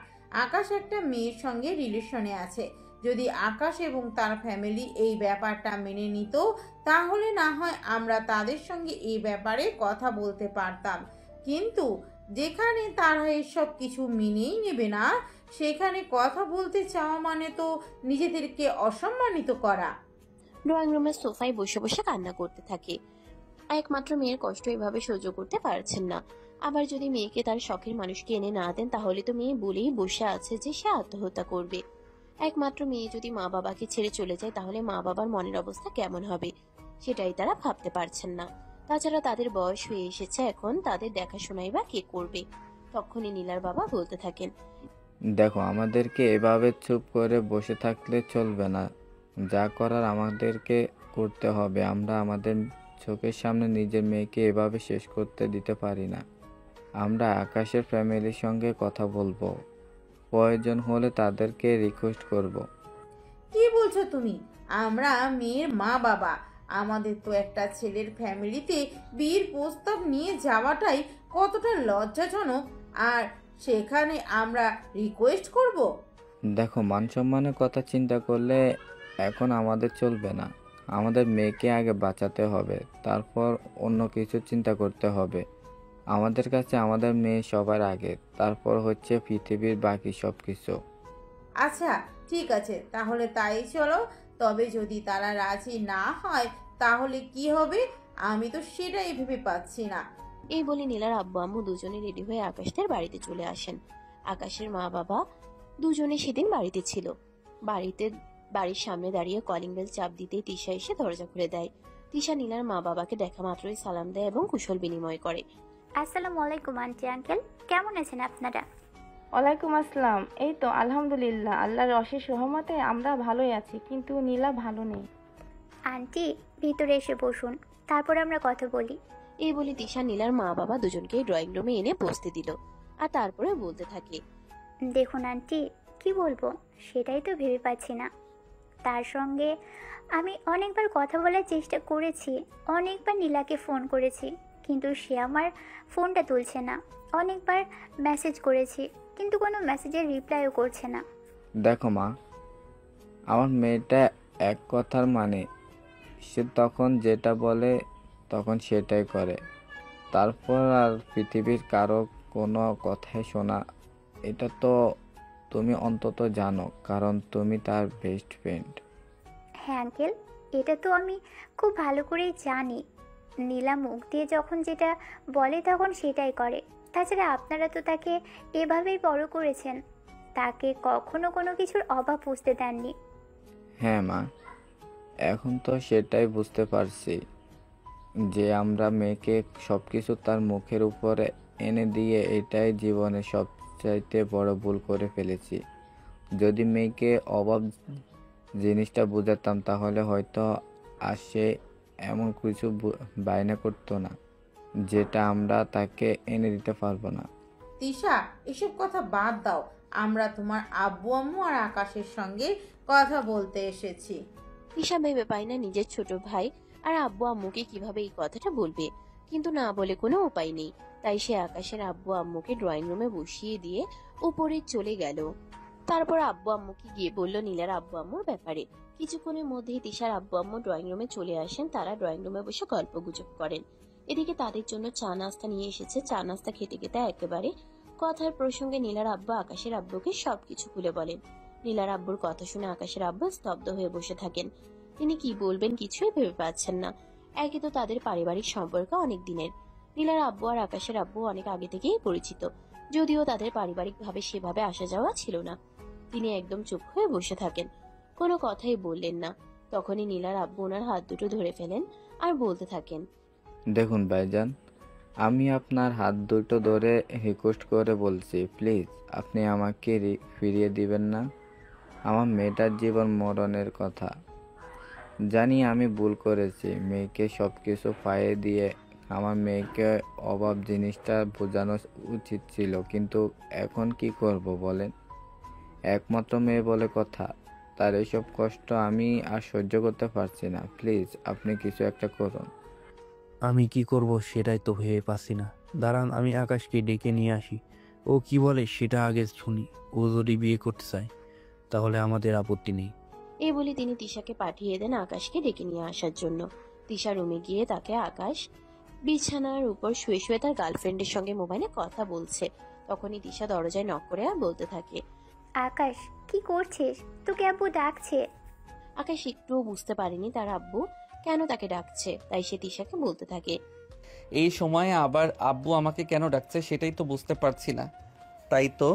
আকাশ একটা মেয়ের সঙ্গে রিলেশনে আছে। যদি আকাশ এবং তার ফ্যামিলি এই ব্যাপারটা মেনে নিত তাহলে না হয় আমরা তাদের সঙ্গে এই ব্যাপারে কথা বলতে পারতাম, কিন্তু যেখানে তারা এসব কিছু মেনেই নেবে না সেখানে কথা বলতে চাওয়া মানে তো নিজেদেরকে অসম্মানিত করা। ড্রয়িং রুমের সোফায় বসে বসে কান্না করতে থাকে। একমাত্র মেয়ের কষ্ট এভাবে সহ্য করতে পারছেন না। আবার যদি মেয়েকে তার শখের মানুষকে এনে না দেন তাহলে তো মেয়ে বলেই বসে আছে যে সে আত্মহত্যা করবে। একমাত্র মেয়ে যদি মা বাবাকে ছেড়ে চলে যায় তাহলে মা বাবার মনের অবস্থা কেমন হবে সেটাই তারা ভাবতে পারছেন না। তাছাড়া তাদের বয়স হয়ে এসেছে, এখন তাদের দেখাশোনাই বা কে করবে। তখনই নীলার বাবা বলতে থাকেন, দেখো, আমাদেরকে এভাবে চুপ করে বসে থাকলে চলবে না। যা করার আমাদেরকে করতে হবে। আমরা আমাদের চোখের সামনে নিজের মেয়েকে এভাবে শেষ করতে দিতে পারি না। আমরা আকাশের ফ্যামিলির সঙ্গে কথা বলবো, প্রয়োজন হলে তাদেরকে রিকোয়েস্ট করব। কি বলছো তুমি? আমরা মেয়ের মা বাবা, আমাদের তো একটা ছেলের ফ্যামিলিতে বিয়ের প্রস্তাব নিয়ে যাওয়াটাই কতটা লজ্জাজনক, আর সেখানে আমরা রিকোয়েস্ট করব? দেখো, মান সম্মানের কথা চিন্তা করলে এখন আমাদের চলবে না। আমাদের মেয়েকে আগে বাঁচাতে হবে, তারপর অন্য কিছু চিন্তা করতে হবে। আমাদের কাছে আমাদের মেয়ে সবার আগে, তারপর হচ্ছে পৃথিবীর বাকি সব কিছু। আচ্ছা ঠিক আছে, তাহলে তাই চলো। তবে যদি তারা রাজি না হয় তাহলে কি হবে? আমি তো সেটাই ভেবে পাচ্ছি না। এই বলে নীলার আব্বু আম্মু দুজনে রেডি হয়ে আকাশের বাড়িতে চলে আসেন। আকাশের মা বাবা দুজনে সেদিন বাড়িতে ছিল। বাড়ির সামনে দাঁড়িয়ে কলিং বেল চাপ দিতেই তিশা এসে দরজা খুলে দেয়। তিশা নীলার মা বাবাকে দেখা মাত্রই সালাম দেয় এবং কুশল বিনিময় করে। আসসালামু আলাইকুম আন্টি আঙ্কেল, কেমন আছেন আপনারা? ওয়ালাইকুম আসসালাম। এই তো আলহামদুলিল্লাহ, আল্লাহর অশেষ রহমতে আমরা ভালোই আছি, কিন্তু নীলা ভালো নেই। আন্টি ভিতরে এসে বসুন, তারপর আমরা কথা বলি। এই বলে তিশা নীলার মা বাবা দুজনকে ড্রয়িং রুমে এনে বসতে দিল, আর তারপরে বলতে থাকে, দেখুন আন্টি, কি বলবো সেটাই তো ভেবে পাচ্ছি না। তার সঙ্গে আমি অনেকবার কথা বলার চেষ্টা করেছি, অনেকবার নীলাকে ফোন করেছি, কিন্তু সে আমার ফোনটা তুলছে না। অনেকবার মেসেজ করেছি, কিন্তু কোনো মেসেজের রিপ্লাইও করছে না। দেখো মা, আমার মেয়েটা এক কথার মানে, সে তখন যেটা বলে তখন সেটাই করে, তারপর আর পৃথিবীর কারো কোনো কথাই শোনা। এটা তো তুমি অন্তত জানো, কারণ তুমি তার বেস্ট ফ্রেন্ড। হ্যাঁ আঙ্কেল, এটা তো আমি খুব ভালো করেই জানি। নীলা মুখ দিয়ে যখন যেটা বলে তখন সেটাই করে। তাছাড়া আপনারা তো তাকে এভাবেই বড় করেছেন, তাকে কখনো কোনো কিছুর অভাব বুঝতে দেননি। হ্যাঁ মা, এখন তো সেটাই বুঝতে পারছি যে আমরা মেয়েকে সবকিছু তার মুখের উপরে এনে দিয়ে এটাই জীবনে সবচাইতে বড় ভুল করে ফেলেছি। যদি মেয়েকে অভাব জিনিসটা বোঝাতাম তাহলে হয়তো আসে এমন কিছু বায়না করতো না যেটা আমরা তাকে এনে দিতে পারবো না। তিশা, এসব কথা বাদ দাও। আমরা তোমার আব্বু আম্মু আর আকাশের সঙ্গে কথা বলতে এসেছি। তিশা ভেবে পায় না নিজের ছোট ভাই আর আব্বু আম্মুকে কিভাবে এই কথাটা বলবে, কিন্তু না বলে কোনো উপায় নেই। তাই সে আকাশের আব্বু আম্মুকে ড্রয়িং রুমে বসিয়ে দিয়ে উপরে চলে গেল। তারপর আব্বু আম্মুকে গিয়ে বলল নীলার আব্বু আম্মুর ব্যাপারে। কিছুক্ষণের মধ্যেই তিশার আব্বু আম্মু ড্রয়িং রুমে চলে আসেন। তারা ড্রয়িং রুমে বসে গল্প গুজব করেন। এদিকে তাদের জন্য চা নাস্তা নিয়ে এসেছে। চা নাস্তা খেতে খেতে একেবারে কথার প্রসঙ্গে নীলার আব্বু আকাশের আব্বুকে সবকিছু খুলে বলেন। নীলার আব্বুর কথা শুনে আকাশের আব্বু স্তব্ধ হয়ে বসে থাকেন। তিনি কি বলবেন কিছুই ভেবে পাচ্ছেন না। একে তো তাদের পারিবারিক সম্পর্ক অনেক দিনের। নীলার আব্বু আর আকাশের আব্বু অনেক আগে থেকেই পরিচিত, যদিও তাদের পারিবারিক ভাবে সেভাবে আসা যাওয়া ছিল না। তিনি একদম চুপ হয়ে বসে থাকেন, কোনো কথাই বললেন না। তখনই নীলার আব্বু ওনার হাত দুটো ধরে ফেলেন আর বলতে থাকেন, দেখুন ভাইজান, আমি আপনার হাত দুটো ধরে রিকোয়েস্ট করে বলছি, প্লিজ আপনি আমাকে ফিরিয়ে দিবেন না। আমার মেয়েটার জীবন মরণের কথা। জানি আমি ভুল করেছি, মেয়েকে সব কিছু পাইয়ে দিয়ে আমার মেয়েকে অভাব জিনিসটা বোঝানো উচিত ছিল, কিন্তু এখন কি করব বলেন? একমাত্র মেয়ে বলে কথা, তার এসব কষ্ট আমি আর সহ্য করতে পারছি না। প্লিজ আপনি কিছু একটা করুন। আমি কি করব সেটাই তো ভেবে পাচ্ছি না। দাঁড়ান, আমি আকাশকে ডেকে নিয়ে আসি। ও কি বলে সেটা আগে শুনি। ও যদি বিয়ে করতে চায় তাহলে আমাদের আপত্তি নেই। এই বলে তিনি তিশাকে পাঠিয়ে দেন আকাশকে ডেকে নিয়ে আসার জন্য। তিশা রুমে গিয়ে তাকে আকাশ বিছানার উপর শুয়ে শুয়ে তার গার্লফ্রেন্ডের সঙ্গে মোবাইলে কথা বলছে। তখনই তিশা দরজায় নক করে আর বলতে থাকে, আকাশ কি করছিস? তোকে আব্বু ডাকছে। আকাশ একটুও বুঝতে পারেনি তার আব্বু কেন তাকে ডাকছে, তাই সে তিশাকে বলতে থাকে, এই সময়ে আবার আব্বু আমাকে কেন ডাকছে সেটাই তো বুঝতে পারছি না। তাই তো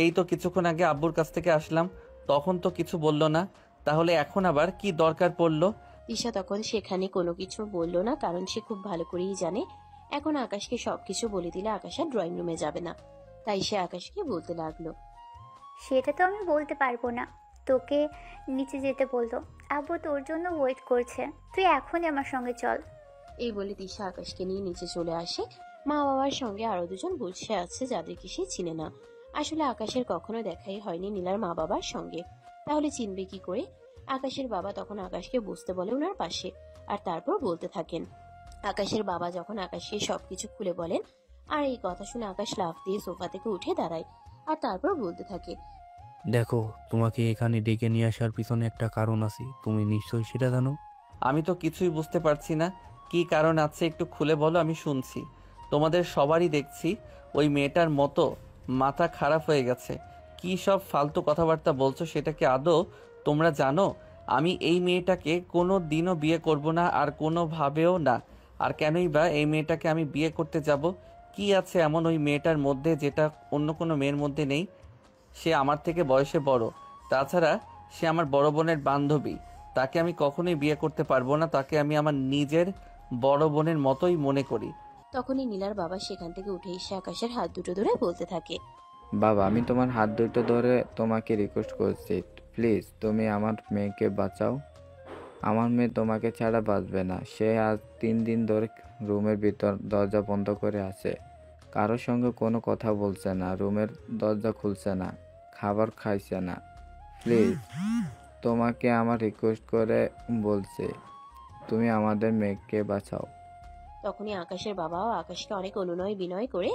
এই তো কিছুক্ষণ আগে আব্বুর কাছ থেকে আসলাম, তখন তো কিছু বললো না, তাহলে এখন আবার কি দরকার পড়লো? তিশা তখন সেখানে কোনো কিছু বলল না, কারণ সে খুব ভালো করেই জানে এখন আকাশকে সবকিছু বলে দিলে আকাশ আর ড্রয়িং রুমে যাবে না। তাই সে আকাশকে বলতে লাগলো, সেটা তো আমি বলতে পারবো না। তোকে নিচে যেতে বললো। আব্বু তোর জন্য ওয়েট করছে। তুই এখনই আমার সঙ্গে চল। এই বলে তিশা আকাশকে নিয়ে নিচে চলে আসে। মা বাবার সঙ্গে আরো দুজন বসে আছে যাদেরকে সে চিনে না। আসলে আকাশের কখনো দেখাই হয়নি নীলার মা বাবার সঙ্গে, তাহলে চিনবে কি করে? আকাশের বাবা তখন আকাশকে বসতে বলে ওনার পাশে, আর তারপর বলতে থাকেন। আকাশের বাবা যখন আকাশকে সবকিছু খুলে বলেন, আর এই কথা শুনে আকাশ লাফ দিয়ে সোফা থেকে উঠে দাঁড়ায়, আর তারপর বলতে থাকে, দেখো, তোমাকে এখানে ডেকে নিয়ে আসার পিছনে একটা কারণ আছে। তুমি নিশ্চয়ই সেটা জানো। আমি তো কিছুই বুঝতে পারছি না, কি কারণ আছে একটু খুলে বলো, আমি শুনছি। তোমাদের সবারই দেখছি ওই মেয়েটার মতো মাথা খারাপ হয়ে গেছে। কি সব ফালতু কথাবার্তা বলছো, সেটা কি আদৌ তোমরা জানো? আমি এই মেয়েটাকে কোনো দিনও বিয়ে করব না, আর কোনোভাবেও না। আর কেনই বা এই মেয়েটাকে আমি বিয়ে করতে যাব? কি আছে এমন ওই মেয়েটার মধ্যে যেটা অন্য কোনো মেয়ের মধ্যে নেই? সে আমার থেকে বয়সে বড়, তাছাড়া সে আমার বড় বোনের বান্ধবী। তাকে আমি কখনোই বিয়ে করতে পারবো না, তাকে আমি আমার নিজের বড় বোনের মতোই মনে করি। তখনই নীলার বাবা সেখান থেকে উঠে এসে আকাশের হাত দুটো ধরে বলতে থাকে, বাবা, আমি তোমার হাত দুটো ধরে তোমাকে রিকোয়েস্ট করছি, প্লিজ তুমি আমার মেয়েকে বাঁচাও। আমার মেয়ে তোমাকে ছাড়া বাঁচবে না। সে আজ 3 দিন ধরে রুমের ভিতর দরজা বন্ধ করে আছে, কারোর সঙ্গে কোনো কথা বলছে না, রুমের দরজা খুলছে না, খাবার খাইছে না। প্লিজ তোমাকে আমার রিকোয়েস্ট করে বলছে, তুমি আমাদের মেয়েকে বাঁচাও। তখনই আকাশের বাবাও আকাশকে অনেক অনুনয় বিনয় করে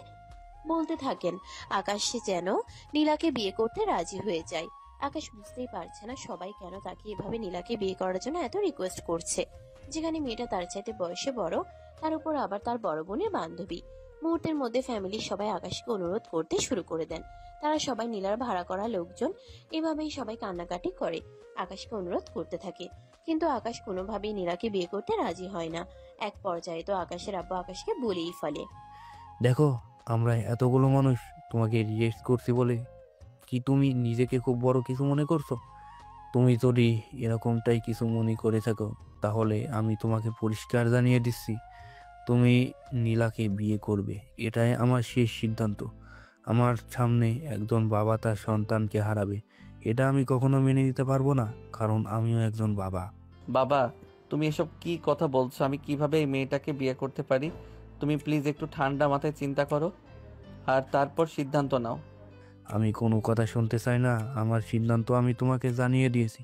বলতে থাকেন আকাশ যেন নীলাকে বিয়ে করতে রাজি হয়ে যায়। আকাশ বুঝতেই পারছে না সবাই কেন তাকে এভাবে নীলাকে বিয়ে করার জন্য এত রিকোয়েস্ট করছে, যেখানে মেয়েটা তার চাইতে বয়সে বড়, তার উপর আবার তার বড় বোনের বান্ধবী। মুহূর্তের মধ্যে ফ্যামিলির সবাই আকাশকে অনুরোধ করতে শুরু করে দেন। তারা সবাই নীলার ভাড়া করা লোকজন, এভাবেই সবাই কান্নাকাটি করে আকাশকে অনুরোধ করতে থাকে, কিন্তু আকাশ কোনোভাবেই নীলাকে বিয়ে করতে রাজি হয় না। এক পর্যায়ে তো আকাশের আব্বু আকাশকে বলেই ফেলে, দেখো, আমরা এতগুলো মানুষ তোমাকে রিজেক্ট করছি বলে কি তুমি নিজেকে খুব বড় কিছু মনে করছো? তুমি যদি এরকমটাই কিছু মনে করে থাকো তাহলে আমি তোমাকে পরিষ্কার জানিয়ে দিচ্ছি, তুমি নীলাকে বিয়ে করবে। এটাই আমার শেষ সিদ্ধান্ত। আমার সামনে একজন বাবা তার সন্তানকে হারাবে, এটা আমি কখনো মেনে নিতে পারবো না, কারণ আমিও একজন বাবা। বাবা, তুমি এসব কি কথা বলছো? আমি কিভাবে এই মেয়েটাকে বিয়ে করতে পারি? তুমি প্লিজ একটু ঠান্ডা মাথায় চিন্তা করো, আর তারপর সিদ্ধান্ত নাও। আমি কোনো কথা শুনতে চাই না। আমার সিদ্ধান্ত আমি তোমাকে জানিয়ে দিয়েছি।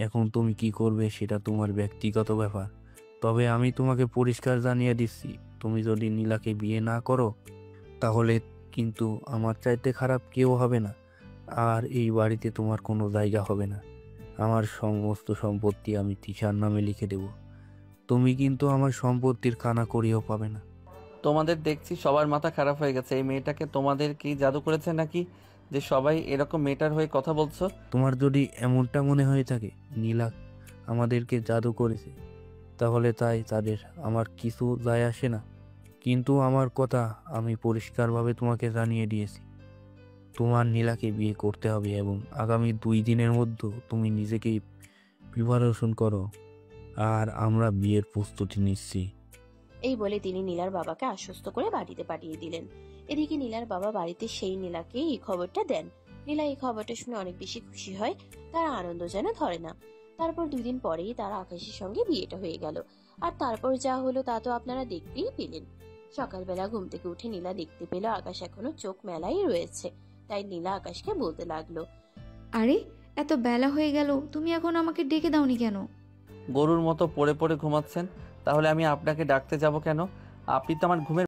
এখন তুমি কি করবে সেটা তোমার ব্যক্তিগত ব্যাপার। তবে আমি তোমাকে পরিষ্কার জানিয়ে দিচ্ছি, তুমি যদি নীলাকে বিয়ে না করো তাহলে কিন্তু আমার চাইতে খারাপ কেউ হবে না, আর এই বাড়িতে তোমার কোনো জায়গা হবে না। আমার সমস্ত সম্পত্তি আমি তিশার নামে লিখে দেব। তুমি কিন্তু আমার সম্পত্তির কানা করিও পাবে না। তোমাদের দেখছি সবার মাথা খারাপ হয়ে গেছে। এই মেয়েটাকে তোমাদের কি জাদু করেছে নাকি, যে সবাই এরকম মেয়েটার হয়ে কথা বলছো? তোমার যদি এমনটা মনে হয়ে থাকে নীলা আমাদেরকে জাদু করেছে, তাহলে তাই তাদের, আমার কিছু যায় আসে না। কিন্তু আমার কথা আমি পরিষ্কারভাবে তোমাকে জানিয়ে দিয়েছি, তোমার নীলাকে বিয়ে করতে হবে, এবং আগামী 2 দিনের মধ্যে তুমি নিজেকেই প্রিপারেশন করো, আর আমরা বিয়ের প্রস্তুতি নিচ্ছি। এই বলে তিনি নীলার বাবাকে আশ্বস্ত করে বাড়িতে পাঠিয়ে দিলেন। এদিকে নীলার বাবা বাড়িতে সেই নীলাকে এই খবরটা দেন। নীলা এই খবরটা শুনে অনেক বেশি খুশি হয়, তার আনন্দ যেন ধরে না। তারপর 2 দিন পরেই তার আকাশের সঙ্গে বিয়েটা হয়ে গেল। আর তারপর যা হলো তা তো আপনারা দেখতেই পেলেন। সকালবেলা ঘুম থেকে উঠে নীলা দেখতে পেল আকাশ এখনো চোখ মেলাই রয়েছে। তাই নীলা আকাশকে বলতে লাগলো, আরে এত বেলা হয়ে গেল, তুমি এখন আমাকে ডেকে দাওনি কেন? গরুর মতো পড়ে পড়ে ঘুমাচ্ছেন, তাহলে আমি আপনাকে ডাকতে যাব কেন? আপনি তো আমার ঘুমের